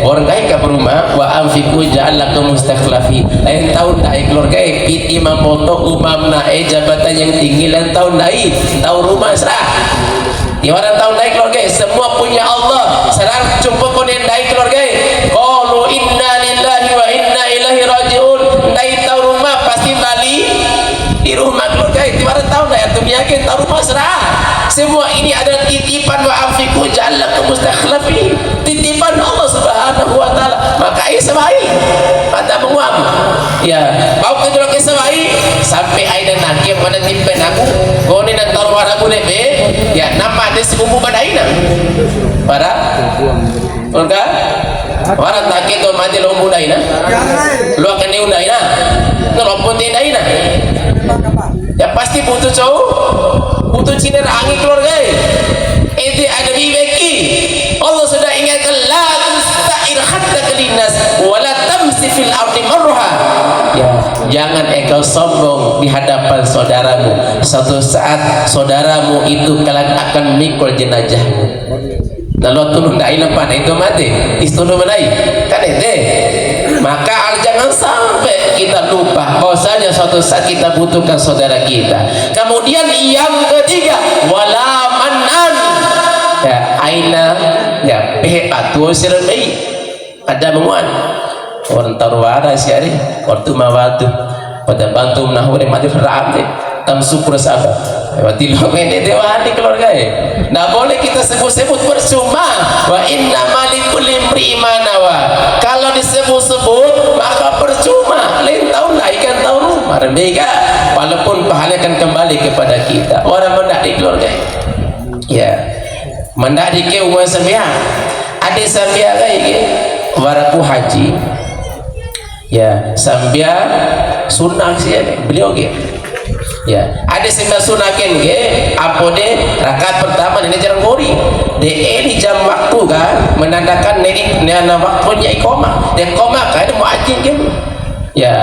orang kaya ke rumah wa amfiku ja'alakum mustakhlafi. Lain tahun naik keluarga piti mamoto umam naik jabatan yang tinggi. Lain tahun naik tahu rumah serah gimana tahun naik keluarga semua punya Allah. Sekarang jumpa pun yang naik keluarga qalu inna lillahi wa inna ilaihi rajiun. Naik tahu rumah pasti balik di rumah keluarga. Gimana tahun naik tu yakin tahu rumah serah. Semua ini adalah titipan wa afiku ja'alakum mustakhlafi, titipan Allah subhanahu wa ta'ala. Maka sebai mata menguam ya bau ke dulu ke sebai sampai aida nakim mana timpen aku kone nan tarwar aku lebe ya nama ada sebubu badaina para olga waran takin to mati lo mudaina lu akan diudaina ngelopon tindaina ya pasti butuh cowok butuh ciner angin keluarga. Ini ada bibeki. Allah sudah ingatkan la tusta'ir hatta kalinas wa la tamsi fil ardi marha. Ya, jangan engkau sombong di hadapan saudaramu. Suatu saat saudaramu itu kalian akan mikul jenazahmu. Lalu turun dai lepas itu mati. Istunu menai. Kan itu. Maka jangan sampai kita lupa bahwasanya suatu saat kita butuhkan saudara kita. Kemudian yang ketiga wala manan ya aina ya pehatu sirbai ada menguan orang tarwara siari waktu mawatu pada bantu menahuri mati faraat tam syukur sabar wati lo ini dewani keluarga nggak boleh kita sebut-sebut percuma. Wa inna malikul imri manawa, kalau disebut-sebut maka percuma. Lain tahun naikkan tahun marbega walaupun pahala akan kembali kepada kita. Orang mendak di keluarga ya mendak di ke uang sambiah ada sambiah lagi waraku haji ya sambiah sunnah sih beliau gitu ya ada sembah sunaken ke apa deh rakaat pertama ini jarang gori deh ini jam waktu kan menandakan ini nana waktunya ikoma dan koma kan mau ajin kan ya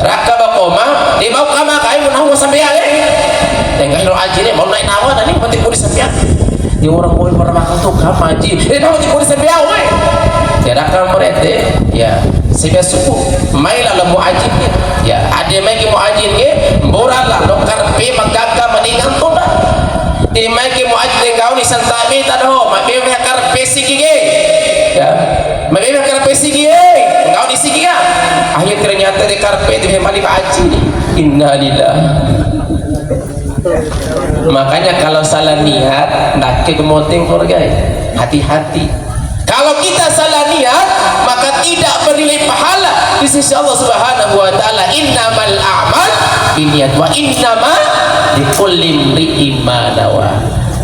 rakaat bakoma di bawah kama kain mau sampai ya dan kalau ajinnya mau naik nawa tadi penting gori sampai di orang boleh bermakan tuh kama ajin mau di gori sampai ya tidak akan merete ya sehingga suku mailah mau ajin ya ada lagi mau ajin ke boralah dokar pe magaka maningan to na di lagi mau ajin kau ni santabi tado mabe makar pe sige ya mabe makar pe sige kau di sige ya akhir ternyata di karpe di mali ajin innalillah. Makanya kalau salah niat nak ke kemoting keluarga hati-hati. Kalau kita salah niat maka tidak bernilai pahala di sisi Allah Subhanahu wa taala. Innamal a'mal binniyat wa innama likulli imri'in ma nawa.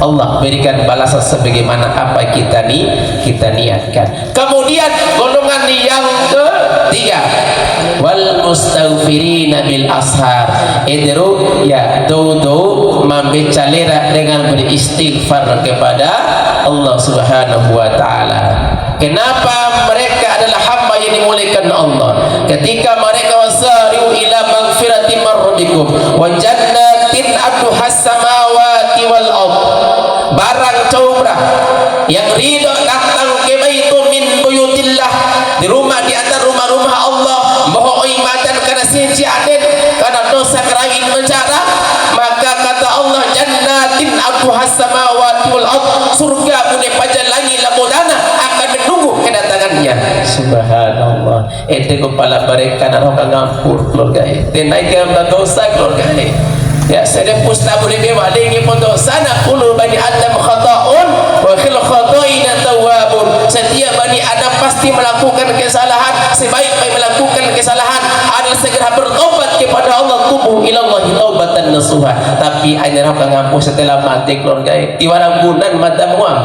Allah berikan balasan sebagaimana apa kita niatkan. Kemudian golongan yang ketiga wal mustaghfirina bil ashar, idru ya dodo membaca lera dengan beristighfar kepada Allah Subhanahu wa taala. Kenapa mereka adalah hamba yang dimuliakan Allah? Ketika mereka wasari'u ila magfirati min rabbikum wa jannatin 'arduhas samawati samawati wal ard. Barang coba yang ridho datang ke baitul min buyutillah, di rumah di antara rumah-rumah Allah, mohon imatan karena siji aden karena dosa kerangin mencara, maka kata Allah jannatin arduhas samawati wal ard, surga punya pajalangi lamudana akan menunggu kedatangannya. Subhanallah. Itu kepala mereka nak ngampur keluarga. Tenai ke dosa keluarga. Ya, saya pusta boleh bewa dengi pondok sana kullu bani adam khata'un wa khil khata'ina tawwabun. Setiap bani adam pasti melakukan kesalahan, sebaik-baik melakukan kesalahan adalah segera bertobat kepada Allah, tubuh ilallahi taubatan nasuha. Tapi akhirnya ngampur setelah mati keluarga. Tiwara gunan mata muam.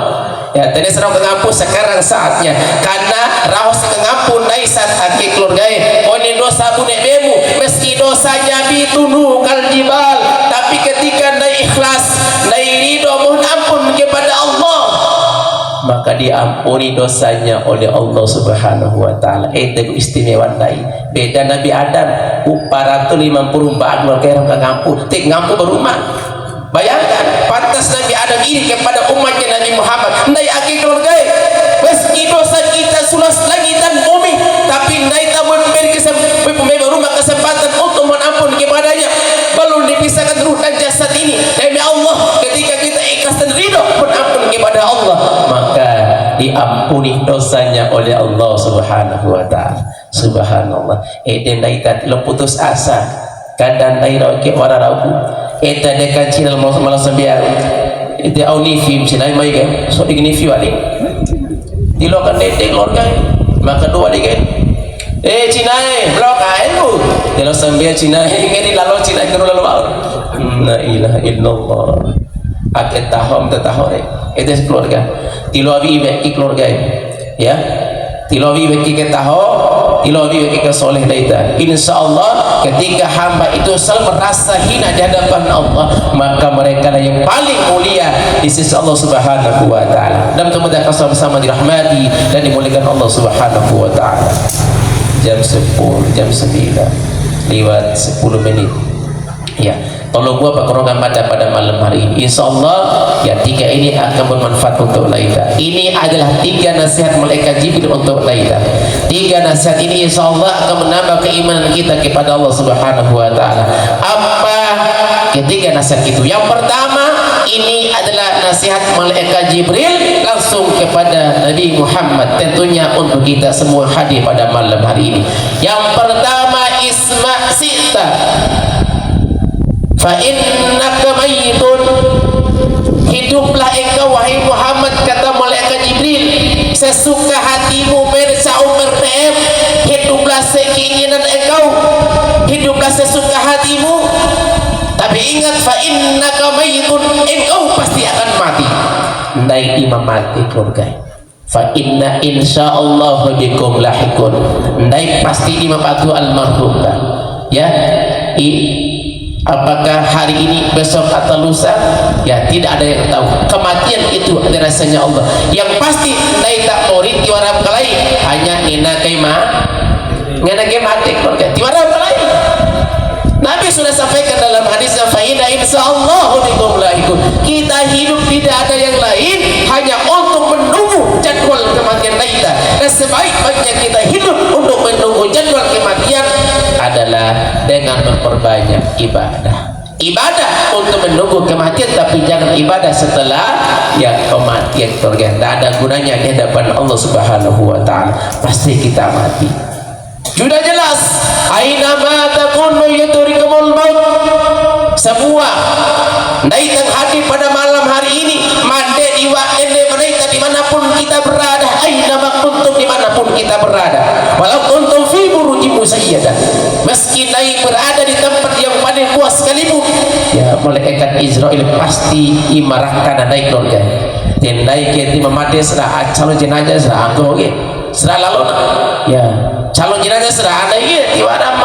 Ya, tadi serang mengampun sekarang saatnya, karena rahos mengampun naik saat akhir keluarga. Oleh dosa bunek bemu, meski dosanya bitunu kal jibal, tapi ketika naik ikhlas, naik ridho mohon ampun kepada Allah, maka diampuni dosanya oleh Allah Subhanahu wa taala. Itu istimewa naik. Beda Nabi Adam, 454 keluarga yang ngampun, tik ngampun berumah. Bayangkan, pantas Nabi Adam ini kepada umatnya Nabi Muhammad. Ndai akhir keluarga, meski dosa kita sulas langit dan bumi, tapi ndai tak memberi rumah kesempatan untuk menampun kepadanya. Belum dipisahkan ruh dan jasad ini. Demi Allah, ketika kita ikhlas dan ridho menampun kepada Allah, maka diampuni dosanya oleh Allah Subhanahu wa taala. Subhanallah. Eden ndai tak putus asa. Kadang ndai ke orang ragu. Eta dekan Cina malah sambiar itu aunifim Cina mai kan so dignifi wali dilokan dedek keluarga maka dua dikit Cina blok lu dilo sambiar Cina ngeri lalu Cina kero lalu la ilaha illallah aket tahom tetahore itu keluarga tilowi beki keluarga ya tilowi beki ke taho tilowi beki ke soleh daita. Insyaallah ketika hamba itu selalu merasa hina di hadapan Allah, maka mereka lah yang paling mulia di sisi Allah Subhanahu wa taala. Dan kemudian sama-sama dirahmati dan dimuliakan Allah Subhanahu wa taala. Jam 10, jam 9 lewat 10 menit. Ya, tolong gua perkerongan pada malam hari ini. Insyaallah ya 3 ini akan bermanfaat untuk Laila. Ini adalah 3 nasihat malaikat Jibril untuk Laila. 3 nasihat ini insyaallah akan menambah keimanan kita kepada Allah Subhanahu wa taala. Apa ketiga nasihat itu? Yang pertama, ini adalah nasihat malaikat Jibril langsung kepada Nabi Muhammad, tentunya untuk kita semua hadir pada malam hari ini. Yang pertama, isma' sita fa innaka mayitun, hiduplah engkau wahai Muhammad, kata malaikat Jibril, sesuka hatimu bersa umur PM, hiduplah sekeinginan engkau, hiduplah sesuka hatimu, tapi ingat fa innaka mayitun, engkau pasti akan mati. Ndai imam mati keluarga, fa inna insyaallah bikum lahikun, ndai pasti imam atu almarhum ya. Apakah hari ini, besok atau lusa? Ya tidak ada yang tahu. Kematian itu ada rasanya Allah. Yang pasti naik tak murid tiwarab kalai hanya nina kema ngena mati keluarga tiwarab kalai. Nabi sudah sampaikan dalam hadis faida insyaallah bikum lahikun, kita hidup tidak ada yang lain hanya untuk menunggu jadwal kematian kita. Dan sebaik-baiknya kita hidup untuk menunggu jadwal kematian adalah dengan memperbanyak ibadah untuk menunggu kematian, tapi jangan ibadah setelah yang kematian keluarga. Tidak ada gunanya di hadapan Allah Subhanahu wa taala, pasti kita mati. Sudah jelas, aina ma takunu yudrikumul maut. Semua ndai tang hadir pada malam hari ini, mande iwa'ene mereka dimanapun kita berada, aina ma kuntum dimanapun kita berada, walau kuntum fi burujim musayyadah, meski ndai berada di tempat yang paling luas sekalipun, ya malaikat Israel pasti imarahkan ndai keluarga. Dan ndai kita memade serah calon jenazah serah anggo ge, serah lalu ya calon jenazah serah ada iya tiwaram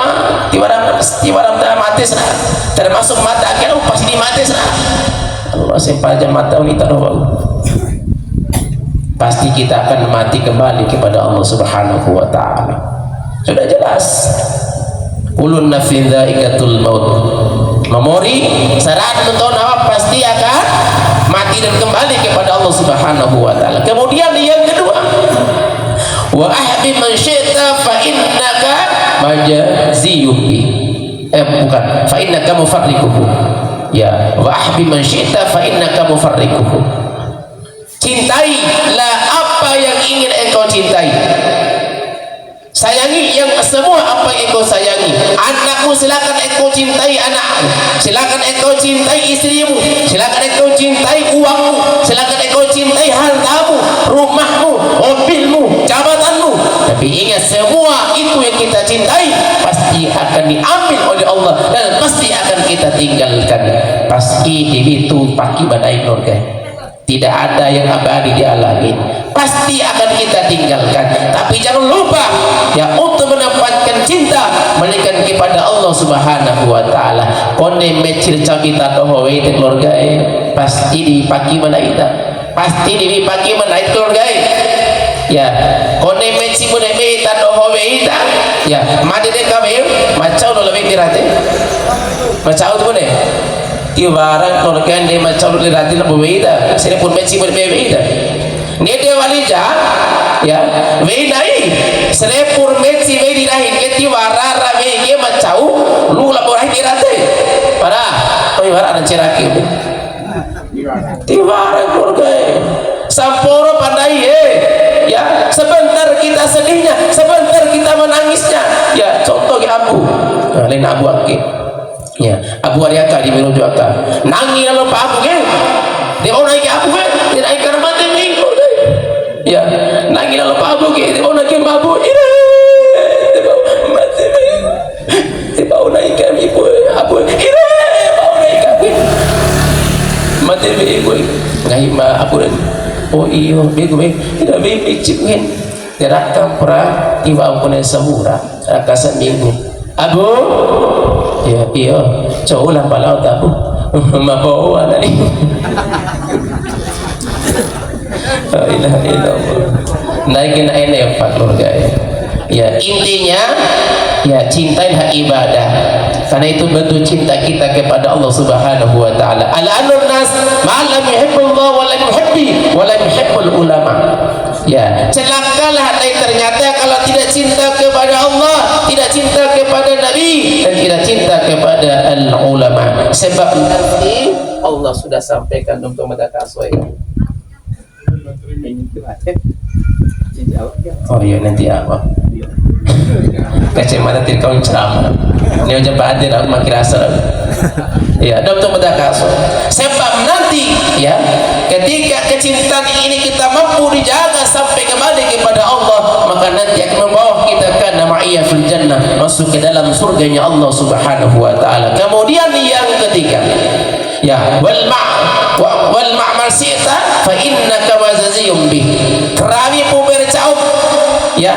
mati serah, termasuk mata akhirnya pasti mati serah. Allah sempaja mata wanita doang, pasti kita akan mati kembali kepada Allah Subhanahu wa taala. Sudah jelas, ulun nafsin dha'iqatul maut, memori saat menonton apa pasti akan mati dan kembali kepada Allah Subhanahu wa taala. Kemudian yang kedua, wa ahbi man syi'ta fa innaka majaziyun bi. Bukan, fa innaka mufarriquhu. Ya, wa ahbi man syi'ta fa innaka mufarriquhu. Cintailah apa yang ingin engkau cintai. Sayangi yang semua apa yang engkau sayangi. Anakmu silakan engkau cintai anakmu, silakan engkau cintai istrimu, silakan engkau cintai uangmu, silakan engkau cintai hartamu, rumahmu, mobilmu, jabatanmu. Tapi ingat, semua itu yang kita cintai pasti akan diambil oleh Allah dan pasti akan kita tinggalkan. Pasti itu paki badai nurga. Tidak ada yang abadi di alam ini, pasti akan kita tinggalkan. Tapi jangan lupa ya, untuk mendapatkan cinta melihat kepada Allah Subhanahu wa taala. Konde mecir cabita doho itu keluarga pasti dipaki mana kita, pasti dipaki mana itu keluarga ya. Konde mecir mana kita doho kita ya, made de kabe macau do lebih dirate macau tu ne tiwaran keluarga de macau do dirate lebih beda sini pun mecir pun beda ni de walija ya venai serepur meci ve dirahin ke tiwara rame ke macau lu laborai dirate para oi wara dan ceraki tiwara keluarga samporo pandai ya, sebentar kita sedihnya, sebentar kita menangisnya ya. Contoh ya Abu lain Abu Aki ya, Abu Ariaka di Menuju Aka nangis lalu Pak Abu ke dia mau naik Abu ke dia naik karena mati minggu ya, nangis lalu Pak Abu ke dia mau naik Abu dia mati minggu dia mau naik Ibu Abu dia mau naik Abu mati minggu ngai ma Abu oh iyo bego tidak bebek cikin tidak kampra tiba ampun semura rakasan minggu Abu ya iyo coba palau tabu mabawa nani ilah ilah naikin aina pak keluarga ya. Intinya ya, cintailah ibadah karena itu bentuk cinta kita kepada Allah Subhanahu wa taala. Al-anun nas ma lam yuhibbullah wa lam yuhibbi wa lam yuhibbul ulama. Ya, celakalah ternyata kalau tidak cinta kepada Allah, tidak cinta kepada Nabi dan tidak cinta kepada al-ulama. Sebab nanti Allah sudah sampaikan untuk medakasoi. Oh iya, nanti apa? Kacamata tidak kau ceramah. Ini aja bahadir aku makin rasa. Ya, dokter medakaso. Sebab nanti ya, ketika kecintaan ini kita mampu dijaga sampai kembali kepada Allah, maka nanti akan membawa kita ke nama'iyah fil jannah, masuk ke dalam surganya Allah Subhanahu wa taala. Kemudian yang ketiga, ya, wal ma'mal sita fa innaka wazaziyum bih. Kerawi pu bercaup ya,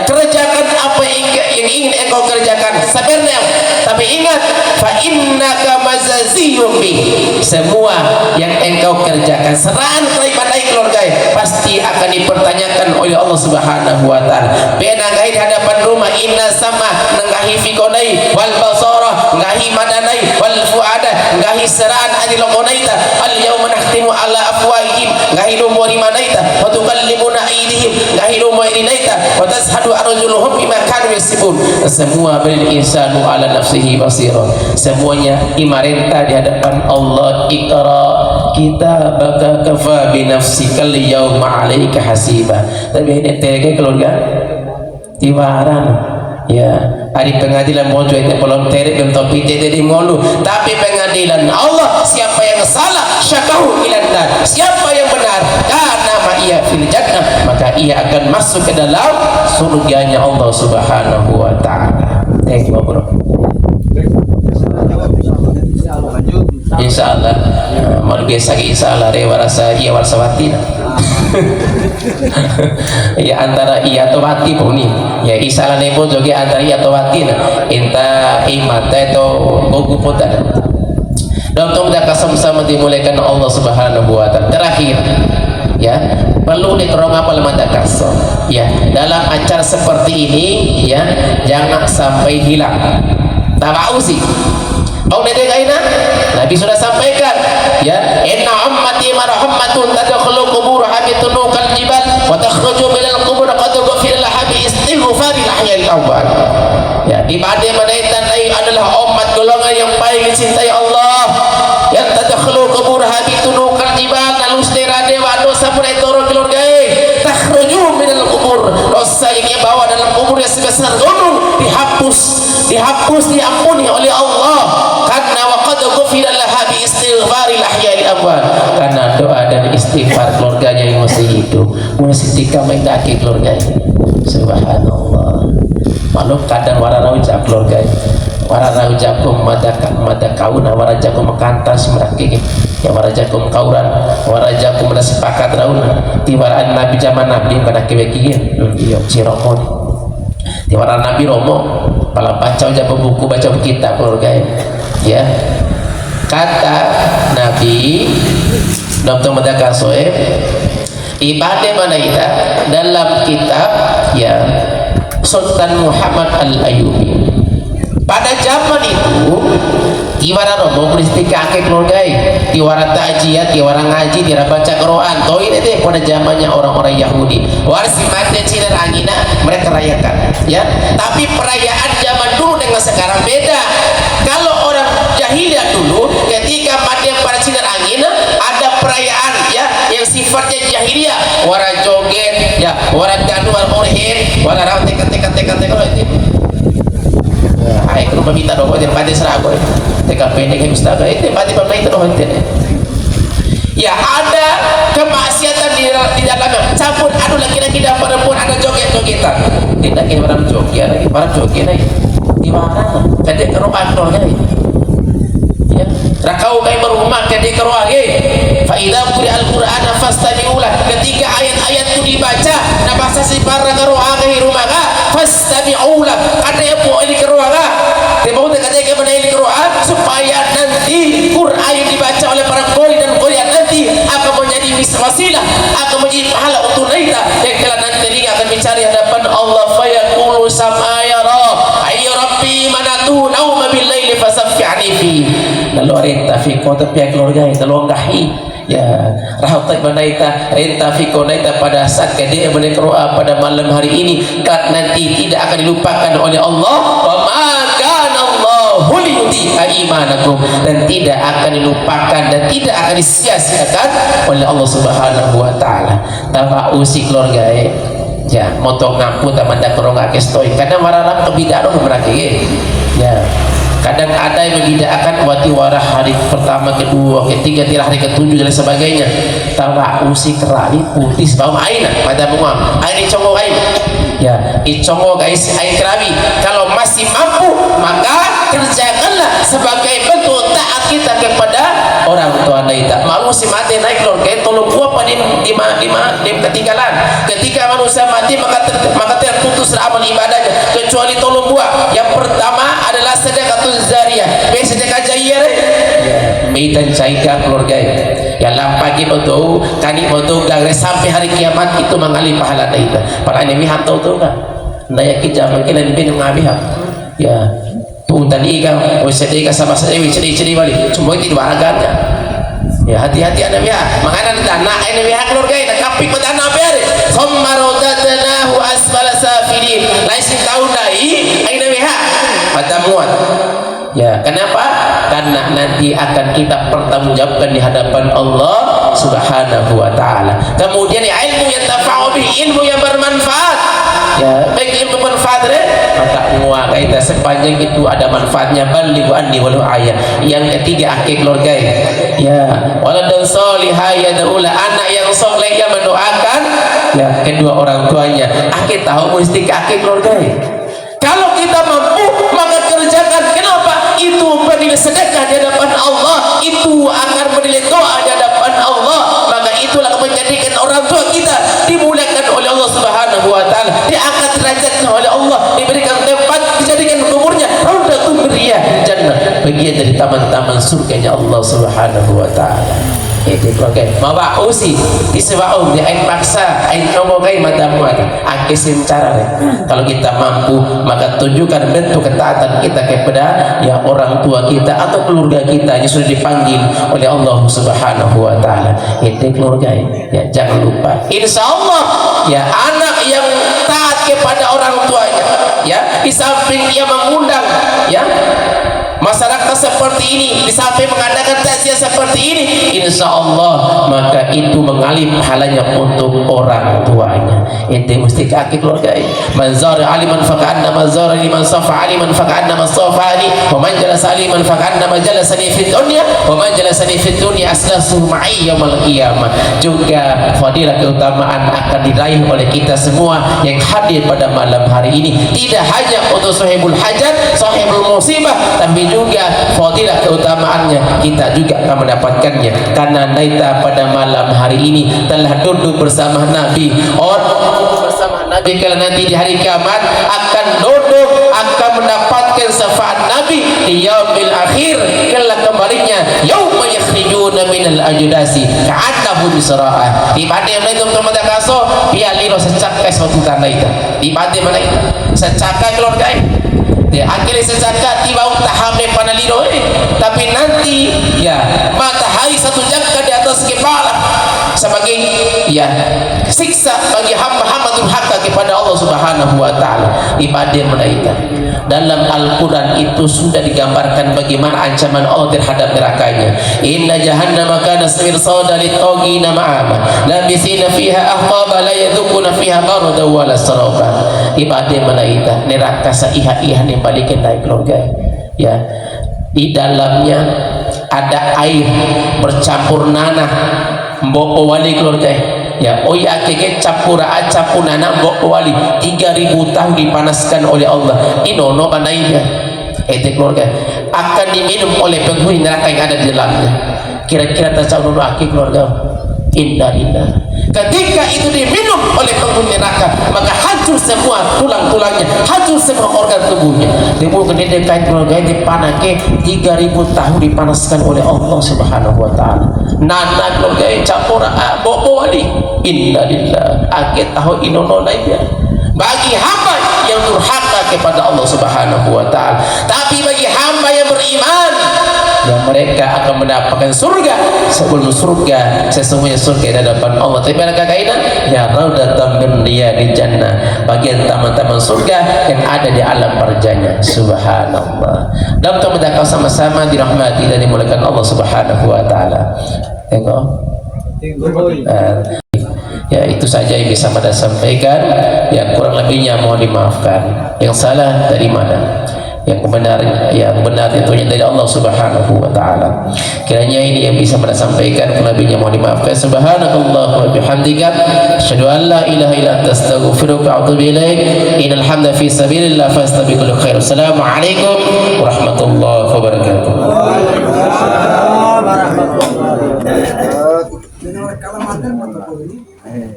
kerjakan apa yang ingin engkau kerjakan sebenarnya, tapi ingat fa innaka mazaziyum bih. Semua yang engkau kerjakan serahan kepada keluarga pasti akan dipertanyakan oleh Allah Subhanahu wa taala. Bena ngai di hadapan rumah, inna sama nanggahi fiqonai wal basara ngahi madanai wal fuada ngahi serahan adilomonaita al yauma nahtimu ala afwahihim ngahi lumuri manaita wa tukallimuna aydihim ngahi lumuri naita wa tashhadu arjuluhum bima kanu yasibun. Semua bil insanu ala nafsihi basira. Semuanya imarenta di hadapan Allah. Iqra kitabaka kafa bi nafsikal yawma 'alaika hasiba. Tapi ini tege keluarga tiwaran ya, hari pengadilan mojo itu belum terek belum topi jadi ngolu, tapi pengadilan Allah siapa yang salah syakahu ilannar, siapa yang benar karena ma'iyah fil jannah, maka ia akan masuk ke dalam surganya Allah Subhanahu wa taala. Thank you bro. Insyaallah mau biasa insyaallah rewa rasa iya warsawati ya, antara iya atau wati pun nih ya, insyaallah nebo joge antara iya atau wati inta imata itu buku putar dan untuk kita sama-sama dimulaikan Allah Subhanahu wa taala. Terakhir ya, perlu dikerong apa lemah kasih ya, dalam acara seperti ini ya, jangan sampai hilang tawausi. Mau nede kaina Nabi sudah sampaikan ya, inna ummati marhammatun tadkhulu qubur habitunukal jibal wa takhruju minal qubur qad ghufira laha bi istighfaril ahyal awwal. Ya, di mana menaitan adalah umat golongan yang paling dicintai Allah, yang tadkhulu qubur habitunukal jibal, lalu sedera dewa dosa mulai turun keluarga takhruju minal qubur, dosa yang bawa dalam kubur yang sebesar gunung dihapus diampuni oleh Allah karena waqad ghufira laha bi istighfaril ahya'il amwat, karena doa dan istighfar keluarganya yang masih hidup masih dikamendaki keluarganya. Subhanallah. Malu kadang warana ucap keluarganya warana ucakum madakauna warajakum makantas merakiki ya warajakum kauran warajakum sepakat rauna tiwaraan Nabi zaman Nabi pada kebekian iya ciromon tiwaran Nabi Romo pala baca aja buku baca kitab keluarga ya. Kata Nabi Dr. Madakasoe ibadah mana kita dalam kitab ya Sultan Muhammad Al-Ayyubi pada zaman itu tiwara romo beristikake keluarga tiwara takjiat tiwara ngaji tiwara baca Quran toh ini deh pada zamannya orang-orang Yahudi warsi mati Cina angina mereka rayakan ya. Tapi perayaan zaman dulu dengan sekarang beda. Kalau orang jahiliyah dulu ketika mati pada Cina angina ada perayaan ya yang sifatnya jahiliyah, wara joget ya, wara ganual orhin, wara raut tekan itu ke rumah minta doa dan pada serago TKP ini kan ustaz itu pada pemerintah doa itu ya. Ada kemaksiatan di dalamnya campur adu laki-laki dan perempuan, ada joget-jogetan tidak kira orang joget lagi di mana jadi keruan doanya ya rakau kai berumah jadi keruan fa idza quri'al qur'ana fastami'u lah, ketika ayat-ayat itu dibaca na bahasa sifar keruan ke rumah ka fastami'u lah, ada yang mau ini keruan ka mau kata ini keruan supaya nanti Quran yang dibaca oleh para qori dan qoriat nanti akan menjadi wasilah, akan menjadi pahala untuk kita yang kala nanti akan mencari hadapan Allah fayaqulu samayara ay rabbi manatu nauma bil laili fasaffi'ni fi lalu renta fi kota pihak keluarga itu longgahi ya rahatai manaita renta fi konaita pada saat dia berdoa pada malam hari ini kan nanti tidak akan dilupakan oleh Allah wa ma kana Allahu liyudhi'a imanakum, dan tidak akan dilupakan dan tidak akan disia-siakan oleh Allah Subhanahu wa taala. Tanpa usi keluarga ya moto ngaku taman dak kerongak kestoi kadang warana kebidaan mereka ya. Kadang ada yang membida'akan wati warah hari pertama, kedua, ketiga, tiga, hari ketujuh dan sebagainya. Tawa usi kerali putih sebab aina pada muam. Air congo air. Ya, icongo guys air kerabi. Kalau masih mampu maka kerjakanlah sebagai bentuk taat kita kepada orang tua kita. Malu si mati naik lor kayak tolong gua pada di ketinggalan. Ketika manusia mati maka terputus amal ibadahnya kecuali tolong buah. Yang pertama adalah sedekah zariyah, sedekah jariyah meitan cairkan keluarga ya lampagi betul kani betul gak sampai hari kiamat itu mengalih pahala kita. Para ini hantau tuh kan naya kita mungkin lebih mengambil ya tuh tadi kan sedekah sama saya ceri balik semua itu dua agaknya ya. Hati-hati anak ya makanya tanah ini ya keluarga kita kapik pada anak biar khammarodatanahu asfala safilin lain tahu dai ini ya pada muat ya. Kenapa? Karena nanti akan kita pertanggungjawabkan di hadapan Allah Subhanahu wa taala. Kemudian ya, ilmu yang tafa'u bihi, ilmu yang bermanfaat ya, baik ilmu bermanfaat maka semua kita sepanjang itu ada manfaatnya. Balighu anni walau ayat. Yang ketiga akhir keluarga ya, waladun salihah yad'ula, anak yang soleh yang mendoakan ya kedua orang tuanya. Akhir tahu mesti akhir keluarga. Kalau kita mampu maka kerjakan. Kenapa? Itu bernilai sedekah di hadapan Allah, itu akan bernilai doa di hadapan Allah. Maka itulah menjadikan orang tua kita dimuliakan oleh Allah Subhanahu wa taala, diangkat derajatnya oleh Allah, diberikan tempat, dijadikan kuburnya raudhatun min riyadil jannah, bagian dari taman-taman surganya Allah Subhanahu wa taala. Itu keluarga mabak usi isba'u di ain paksa ain nomogai matamu akisim cara kalau kita mampu maka tunjukkan bentuk ketaatan kita kepada ya orang tua kita atau keluarga kita yang sudah dipanggil oleh Allah Subhanahu wa taala. Itu keluarga ya, jangan lupa insyaallah ya anak yang taat kepada orang tuanya ya di samping dia mengundang ya masyarakat seperti ini, di samping mengadakan takziah seperti ini, insya Allah maka itu mengalir pahalanya untuk orang tuanya. Itu mesti kaki keluarga ini. Man zara aliman faka'anna man zara liman safa aliman faka'anna man safani wa man jalasa aliman faka'anna man jalasani fid dunya wa man jalasani fid dunya aslasu ma'i yaumil qiyamah. Juga fadilah keutamaan akan diraih oleh kita semua yang hadir pada malam hari ini, tidak hanya untuk sahibul hajat, sahibul musibah, tapi juga fadilah keutamaannya kita juga akan mendapatkannya karena kita pada malam hari ini telah duduk bersama Nabi. Orang bersama Nabi kalau nanti di hari kiamat akan duduk akan mendapatkan syafaat Nabi di yaumil akhir kelak kembalinya yauma yakhrijuna minal ajdasi ka'annahum bisra'ah. Di pada yang itu teman-teman kaso biar lilo secak suatu tanah itu di pada mana itu secaka keluarga ya akhirnya sesakat tiba tahamnya panaliro tapi nanti ya matahari satu jangka di atas kepala sebagai ya siksa bagi hamba-hamba durhaka kepada Allah Subhanahu wa taala. Ibadah mereka dalam Al-Qur'an itu sudah digambarkan bagaimana ancaman Allah terhadap nerakanya. Inna jahannama kana mirsada lit-taghina ma'ama labisina fiha ahqaba la yadhukuna fiha barada wala saraba. Ibadah mereka neraka saiha-iha yang balikin naik keluarga ya di dalamnya ada air bercampur nanah mbok wali keluarga ya oi akeke campura nana mbok wali 3000 tahun dipanaskan oleh Allah inono panainya itu keluarga akan diminum oleh penghuni neraka yang ada di dalamnya. Kira-kira tasawuf akik keluarga innalillah. Ketika itu diminum oleh penghuni neraka maka hancur semua tulang-tulangnya, hancur semua organ tubuhnya. Timbul kedede kain keluarga dipanake 3000 tahun dipanaskan oleh Allah Subhanahu wa taala. Nana keluarga campur bobo wali. Innalillah. Akit tahu inono lainnya. Bagi hamba yang durhaka kepada Allah Subhanahu wa taala. Tapi bagi hamba yang beriman yang mereka akan mendapatkan surga sebelum surga sesungguhnya surga di hadapan Allah. Tapi mereka kainan ya raudatan min riyadil jannah, bagian taman-taman surga yang ada di alam barjanya. Subhanallah. Dan kita sama-sama dirahmati dan dimuliakan Allah Subhanahu wa taala. Tengok. Ya itu saja yang bisa pada sampaikan. Yang kurang lebihnya mohon dimaafkan. Yang salah dari mana? Yang benar tentunya dari Allah Subhanahu wa taala. Kiranya ini yang bisa saya sampaikan, kurang lebihnya mohon dimaafkan. Subhanakallah wa bihamdika asyhadu an la ilaha illa anta astaghfiruka wa atubu ilaik. Innal hamda fi sabilillah fastabiqul khair. Assalamualaikum warahmatullahi wabarakatuh.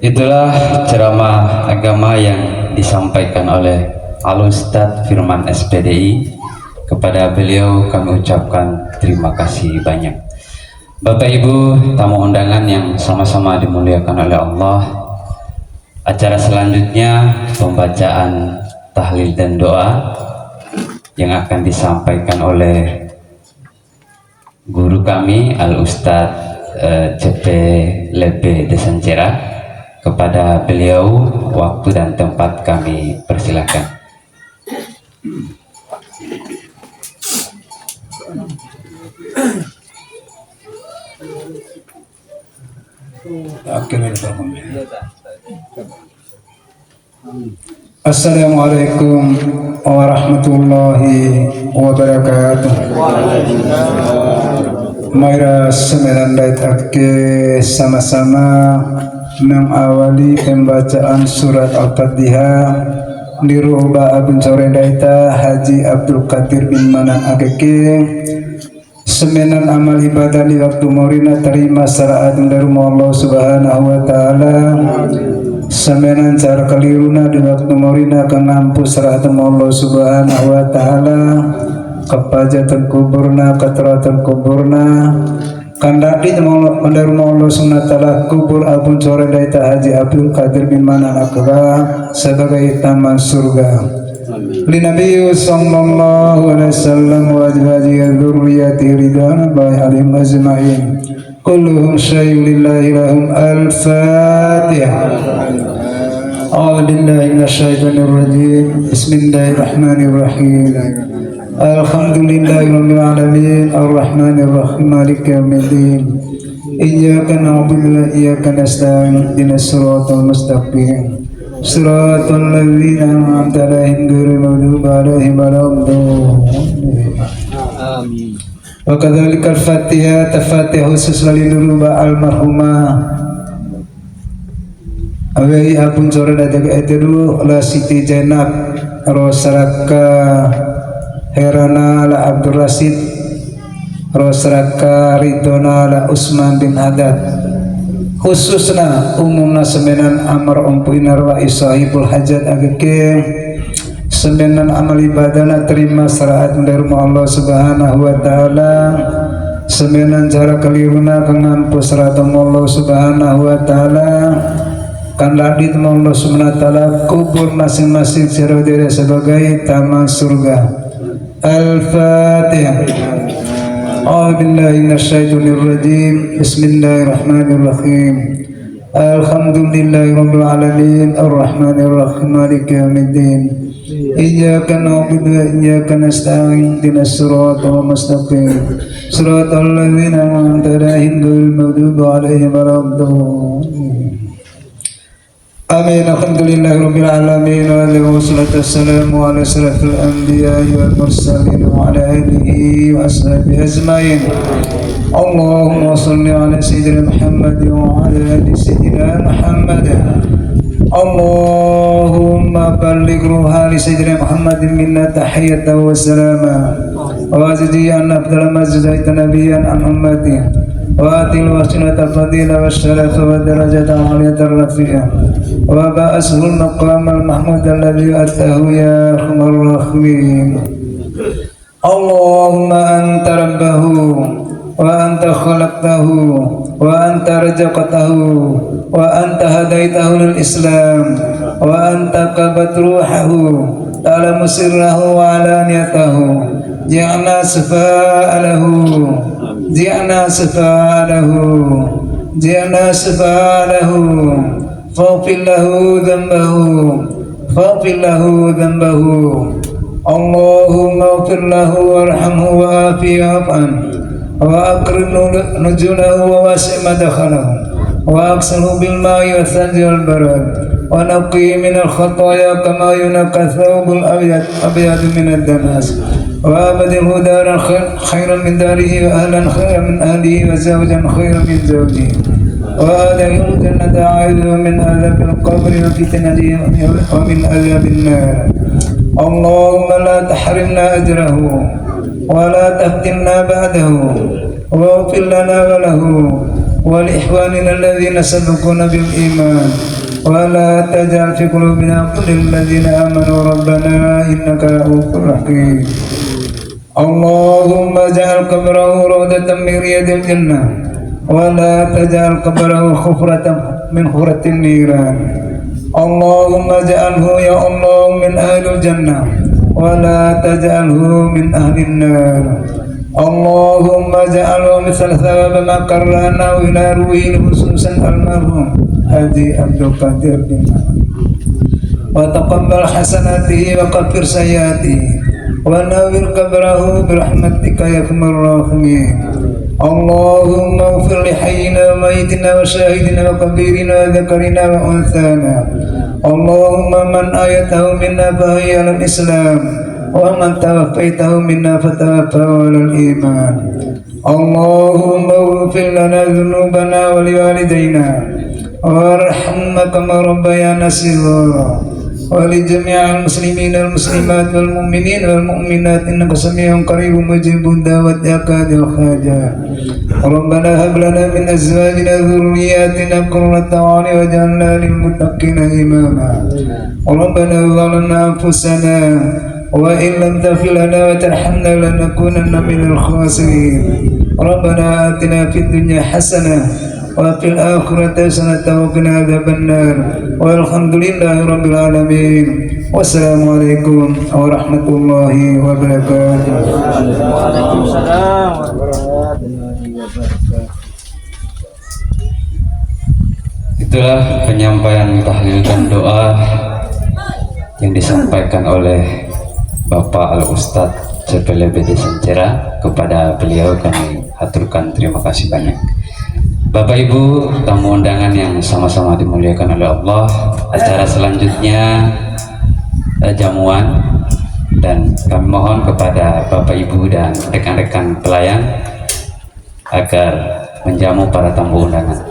Itulah ceramah agama yang disampaikan oleh Al-Ustadz Firman SPDI. Kepada beliau kami ucapkan terima kasih banyak. Bapak Ibu tamu undangan yang sama-sama dimuliakan oleh Allah, acara selanjutnya pembacaan tahlil dan doa yang akan disampaikan oleh guru kami Al-Ustadz CP Lebe Desancera. Kepada beliau waktu dan tempat kami persilakan. Assalamualaikum warahmatullahi wabarakatuh. Mari semenandai sama-sama mengawali pembacaan surat Al-Fatihah di Ruhbah Abun Coredaita Haji Abdul Qadir bin Manan Akeke. Semenan amal ibadah di waktu morina terima secara adil dari Allah Subhanahu wa taala. Semenan cara keliruna di waktu morina kenampu secara adil Allah Subhanahu wa taala. Kepajatan kuburna, keteratan kuburna, Kandati mandar Allah sunatalah kubur Abun Coren Daita Haji Abdul Qadir bin Manan Akbar sebagai taman surga. Li Nabi sallallahu alaihi wasallam wa azwajihi dzurriyyati ridwan alaihim ajma'in. Kulluhum syai'un lillahi lahum al-Fatihah. A'udzu billahi minasyaitonir rajim. Bismillahirrahmanirrahim. Alhamdulillahirabbil alamin arrahmanir rahim maliki yaumiddin. Iyyaka na'budu wa iyyaka nasta'in ihdinas siratal mustaqim. Siratal ladzina an'amta 'alaihim ghairil maghdubi 'alaihim waladdallin. Amin. Wa kadzalika al-Fatihah Fatihah khusus lilurba almarhumah Awai Abun Coren Dajaga Etedu la Siti Zainab Rosraka Herana la Abdul Rasid Rosraka Ridona la Usman bin Haddad khususna umumna semenan amar umpuinar wa isahibul hajat agake semenan amal ibadana terima serahat dari Allah subhanahu wa ta'ala semenan cara keliruna kengampus serahat Allah subhanahu wa ta'ala kan ladit Allah subhanahu wa ta'ala kubur masing-masing sirodira sebagai taman surga. Al-Fatihah. A'udzu billahi minasyaitonir rajim. Bismillahirrahmanirrahim. Alhamdulillahirabbil alamin arrahmanir rahim maliki yaumiddin. Iyyaka na'budu wa iyyaka nasta'in ihdinas siratal mustaqim. Siratal ladzina an'amta 'alaihim ghairil maghdubi 'alaihim waladdallin. Amin. Alhamdulillahirabbil alamin wa wassalatu wassalamu ala asyrafil anbiya'i wal mursalin wa ala alihi wa ashabihi ajmain. Allahumma shalli ala sayyidina Muhammad wa ala ali sayyidina Muhammad. Allahumma balligh ruha li sayyidina Muhammadin minna tahiyatan wa salama wa azdi an afdal ma jazaita nabiyyan an ummati wa atil wasinata fadila wa syarafa wa darajata aliyatan rafi'ah wa ba'asul maqam al-mahmud alladhi atahu ya arhamar rahimin. Allahumma anta rabbahu wa anta khalaqtahu wa anta razaqtahu wa anta hadaitahu lil Islam wa anta qabat ruhahu ta'lamu sirrahu wa alaniyatahu ja'na sifa'alahu ja'na sifa'alahu ja'na sifa'alahu faghfir lahu dhanbahu faghfir lahu dhanbahu. Allahumma ighfir lahu warhamhu wa afihi afan wa akrim nuzulahu wa wasi' madkhalahu wa aghsilhu bil ma'i wa thalji wal barad wa naqi min al khataaya kama yunqqa thawbul abyad min ad danas wa abdilhu daran khairan min darihi wa ahlan khairan min ahlihi wa zawjan khairan min zawjihi wa adkhilhu jannata 'aidu min adhabil qabri wa fitnatihi wa min adhabin nar. Allahumma la tahrimna ajrahu wa la taftinna ba'dahu waghfir lana wa lahu wa li ikhwanina alladhina sabaquna bil iman wa la taj'al fi qulubina ghillan lil ladzina amanu rabbana innaka ra'ufur rahim. Allahumma ja'al qabrahu rawdatan min riyadil jannah wa la taj'al qabrahu khufratan min khufratin niran. Allahumma ja'alhu ya Allah min ahlil jannah wa la taj'alhu min ahlin nar. Allahumma ja'alhu mithal thawab ma qarrana ila ruhi khususan almarhum Haji Abdul Qadir bin Manan wa taqabbal hasanatihi wa kaffir sayyiatihi wa nawwir qabrahu bi rahmatika ya arhamar rahimin. Allahumma ighfir li hayyina wa mayyitina wa shahidina wa kabirina wa dhakarina wa unthana. Allahumma man ayatahu minna fahiya al islam wa man tawaffaytahu minna fatawaffahu al iman. Allahumma ighfir lana dhunubana wa liwalidayna warhamna kama rabbayana shighara wa li jami'il muslimina wal muslimat wal mu'minina wal mu'minat innaka sami'un qaribun mujibud da'wat ya qadil hajat. Rabbana hab lana min azwajina dhurriyyatina qurrata a'yun waj'alna lil muttaqina imama. Rabbana zalamna anfusana wa in lam taghfir lana wa tarhamna lanakunanna minal khasirin. ربنا آتنا في الدنيا حسنة وفي الآخرة حسنة وقنا عذاب النار والحمد لله رب العالمين والسلام عليكم ورحمة الله وبركاته. Itulah penyampaian tahlil dan doa yang disampaikan oleh Bapak Al-Ustadz CPLBD Sencera. Kepada beliau kami aturkan terima kasih banyak. Bapak Ibu tamu undangan yang sama-sama dimuliakan oleh Allah, acara selanjutnya jamuan, dan kami mohon kepada Bapak Ibu dan rekan-rekan pelayan agar menjamu para tamu undangan.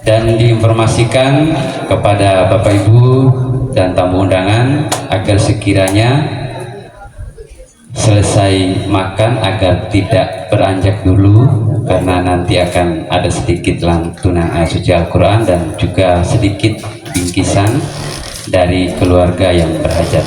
Dan diinformasikan kepada Bapak Ibu dan tamu undangan agar sekiranya selesai makan agar tidak beranjak dulu, karena nanti akan ada sedikit lantunan ayat suci Al-Quran dan juga sedikit bingkisan dari keluarga yang berhajat.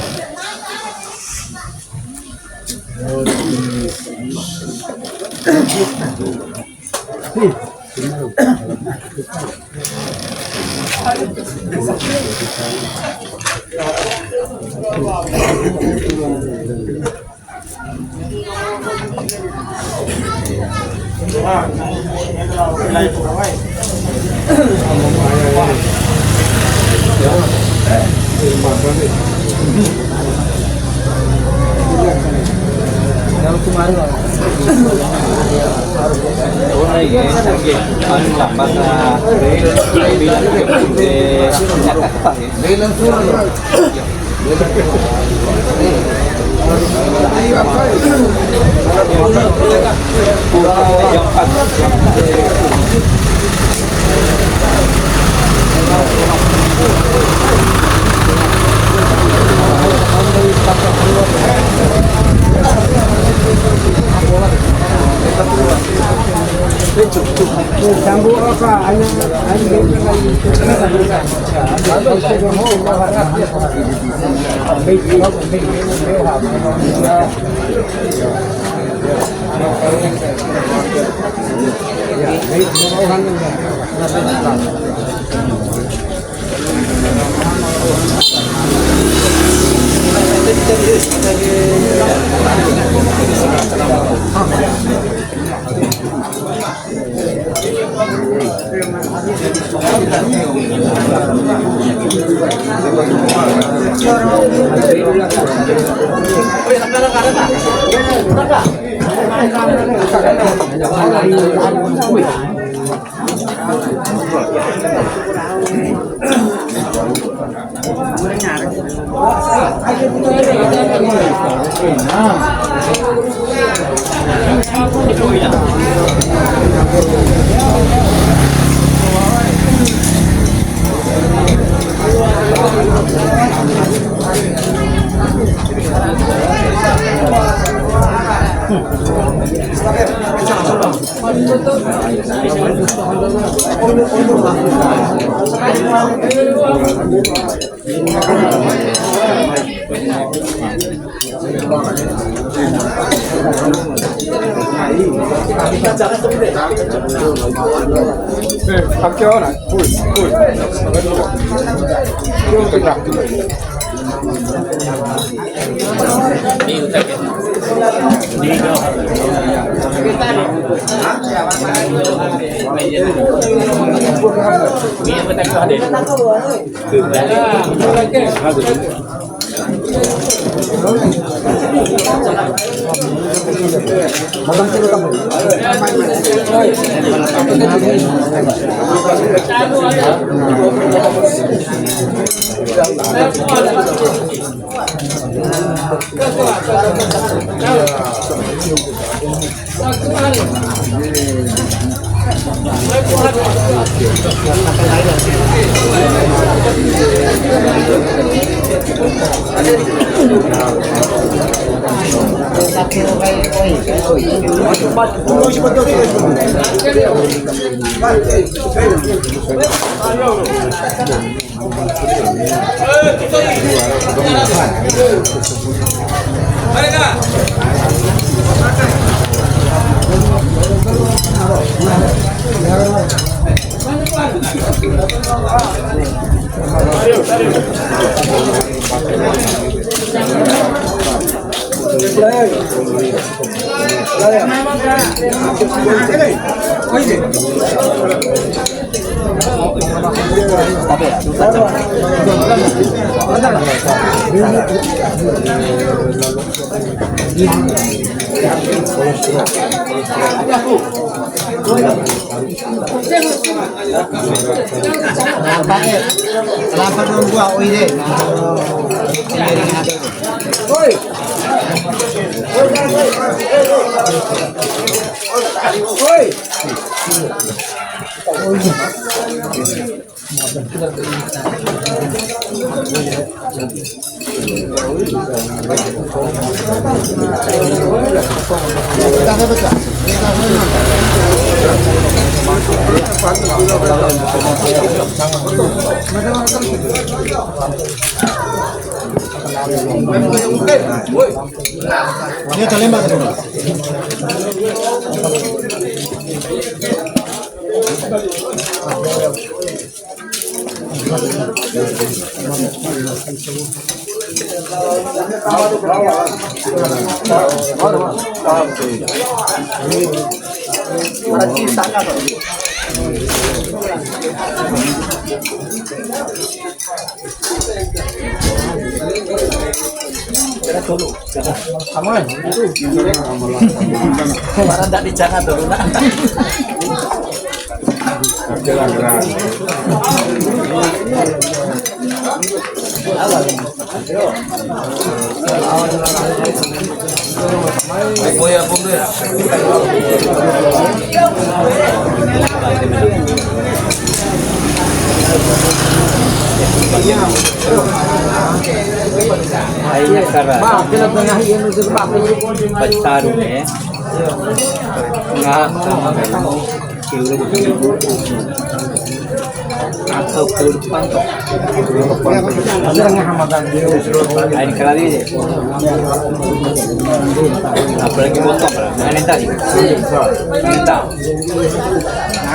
apalagi botol mana tadi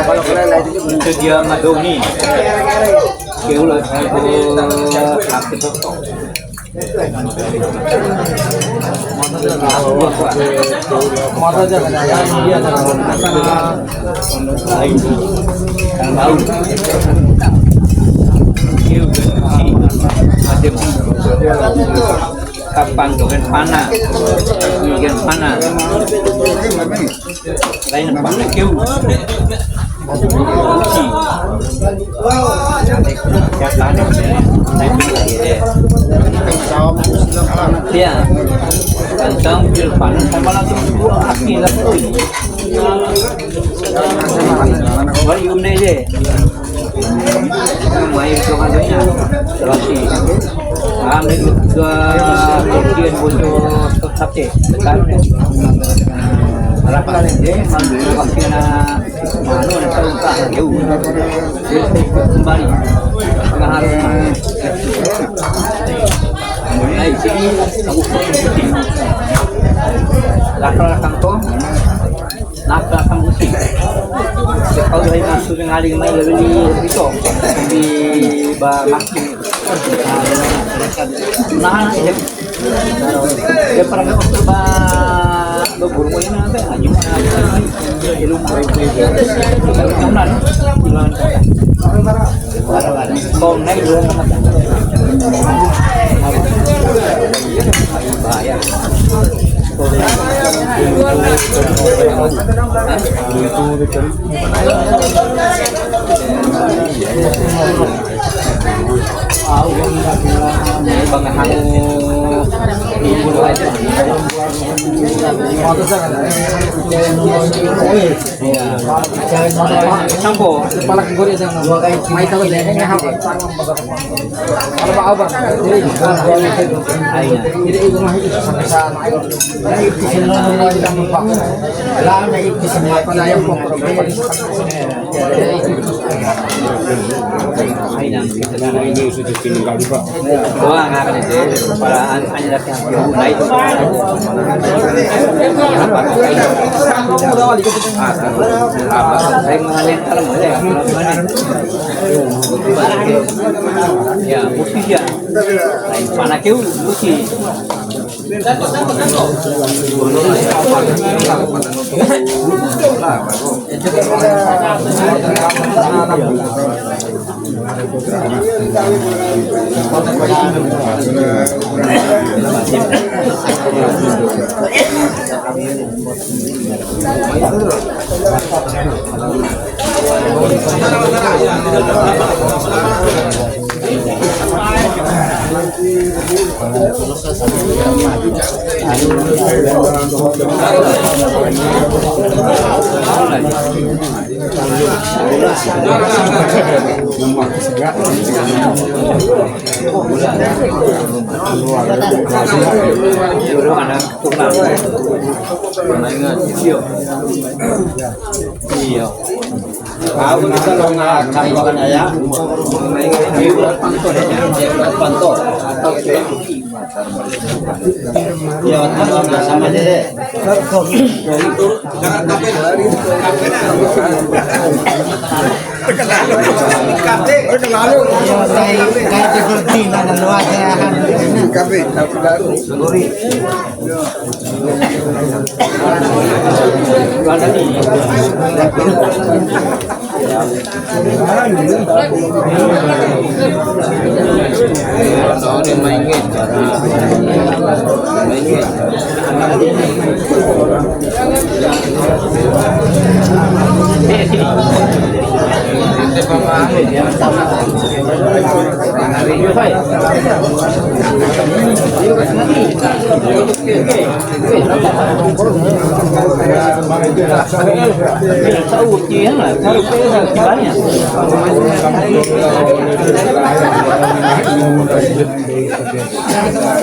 kalau kalian itu dia ngadu nih keulah aku potong kapan dengan panah ikan panah lain panah keu ya tentang bil panah sama langsung api langsung baru umne je main kemananya terasi ambil dua bagian bocor tetap deh kan rakan deh ambil bagian mana yang terungkap jauh kembali tengah hari mulai sini kamu rakan tu nak kamu sih kalau dari masuk dengan aling main lebih itu di makin nah dia pernah waktu berburu ini apa aja ilmu kalau kemudian bulan kalau naik dua bahaya Wah, ngakan itu para hanya yang naik itu. Saya mengalir kalau boleh. Ya, bukti ya. Lain panah keu bukti. Aku bisa mengakan makan ayam. Pantau. Ya, sama deh.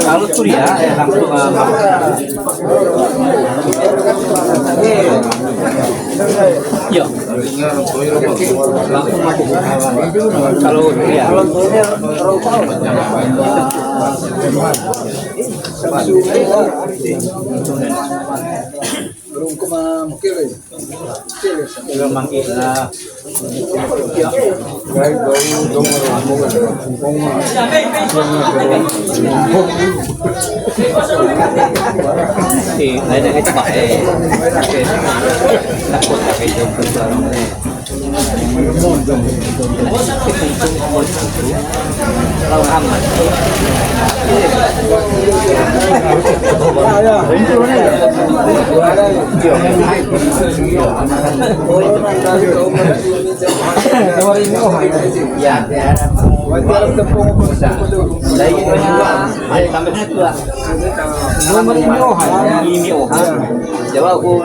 Kalau Surya langsung iya langsung masuk kalau Surya thì đây là cái bãi takut pakai jemput kalau aman ya Jawa aku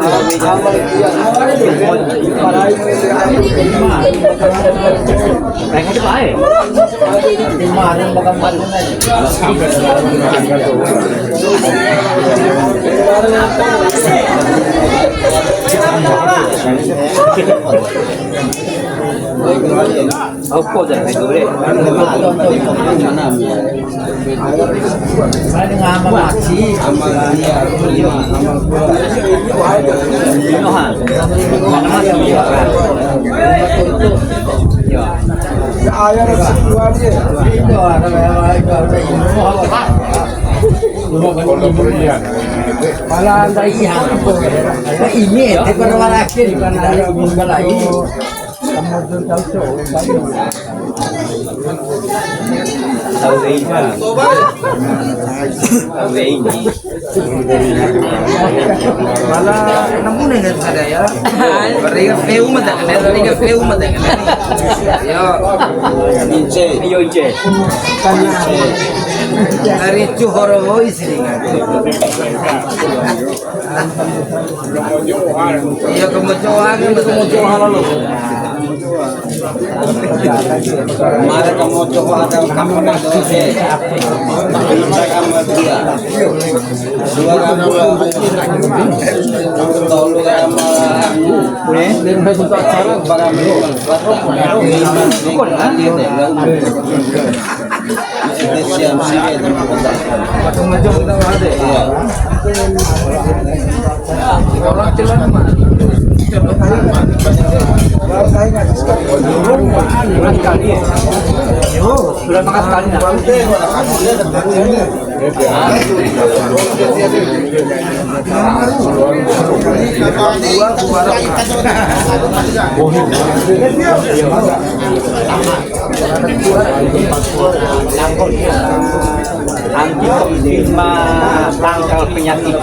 Apa dah itu deh? Malah dari ini terperwarakin karena mulai malah namun yang ada ya berikan feu mata berikan feu mata yo ince dari Johor istri ya kemojoan lalu Mara kamu coba ada kamu nak dosa, kamu dia. Dua kamu tolong kamu. Punya untuk cara barang siam sikit. Macam kita ada. Orang jalan mana? Berapa kali? Berapa kali? Anti tangkal penyakit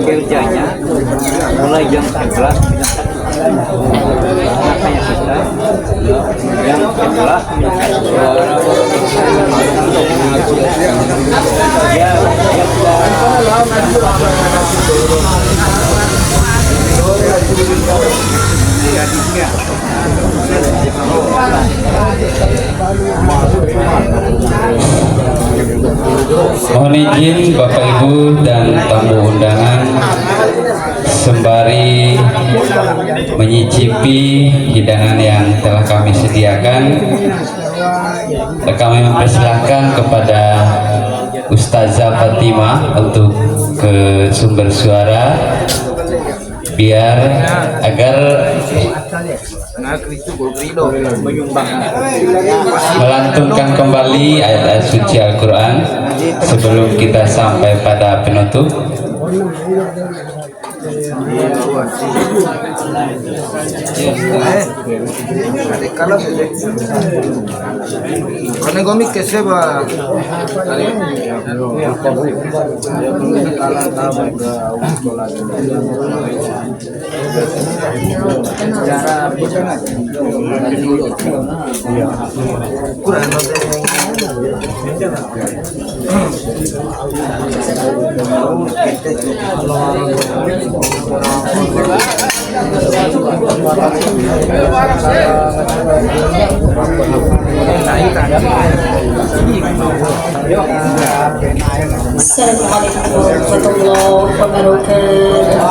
kerjanya mulai jam 11 makanya kita jam 11 ya Mohon izin Bapak Ibu dan tamu undangan sembari menyicipi hidangan yang telah kami sediakan, kami mempersilahkan kepada Ustazah Fatimah untuk ke sumber suara biar agar melantunkan kembali ayat-ayat suci Al-Quran sebelum kita sampai pada penutup. Karena komik ke siapa? Assalamualaikum warahmatullahi wabarakatuh.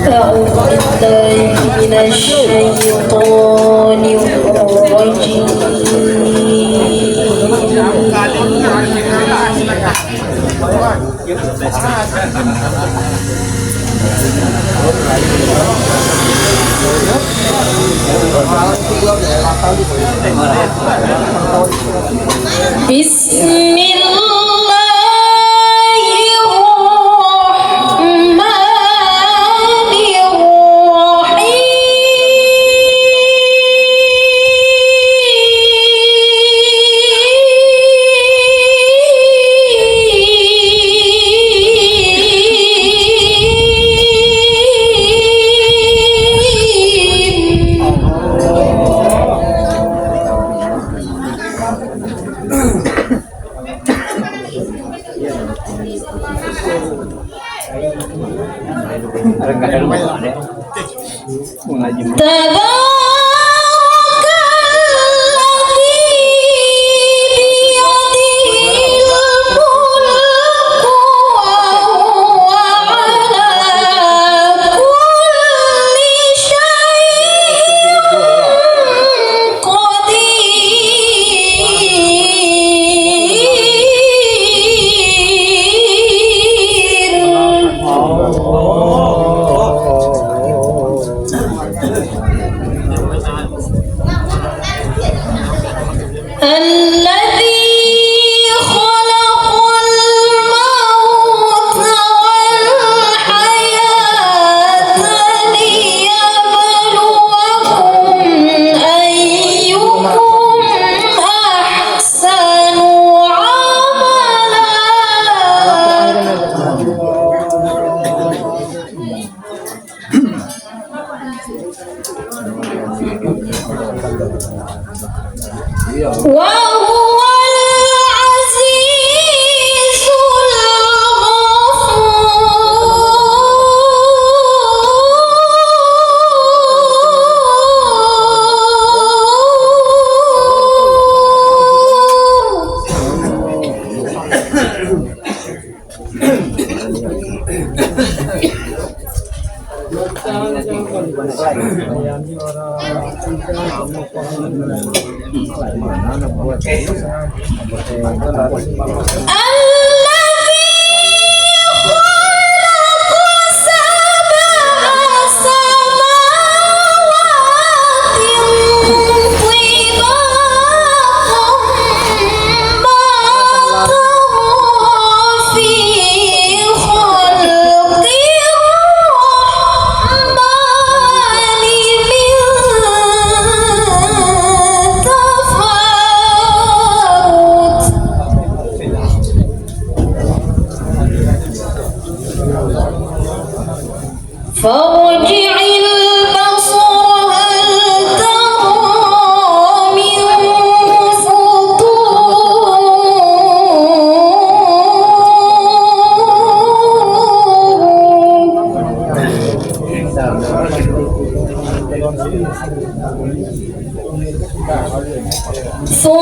A'udzu billahi minasyaitonir rajim. ثم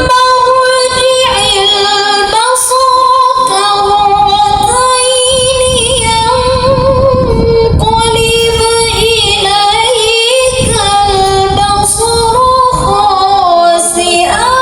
ارجع البصر كرتين ينقلب إليك البصر خاسئا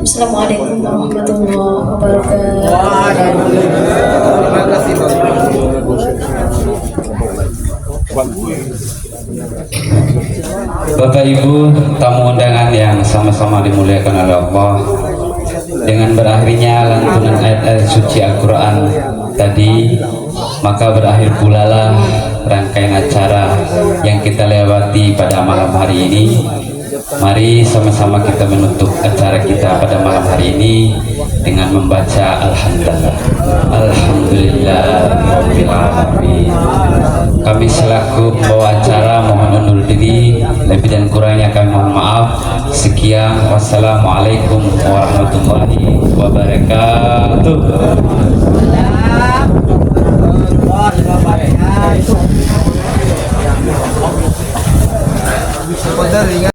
Assalamualaikum warahmatullahi wabarakatuh. Terima kasih Pak. Bapak Ibu, tamu undangan yang sama-sama dimuliakan oleh Allah, dengan berakhirnya lantunan ayat-ayat suci Al-Quran tadi, maka berakhir pula lah rangkaian acara yang kita lewati pada malam hari ini. Mari sama-sama kita menutup acara kita pada malam hari ini dengan membaca Alhamdulillah. Alhamdulillahirabbil alamin. Kami selaku pembawa acara mohon undur diri, lebih dan kurangnya kami mohon maaf. Sekian, wassalamualaikum warahmatullahi wabarakatuh. Ringan.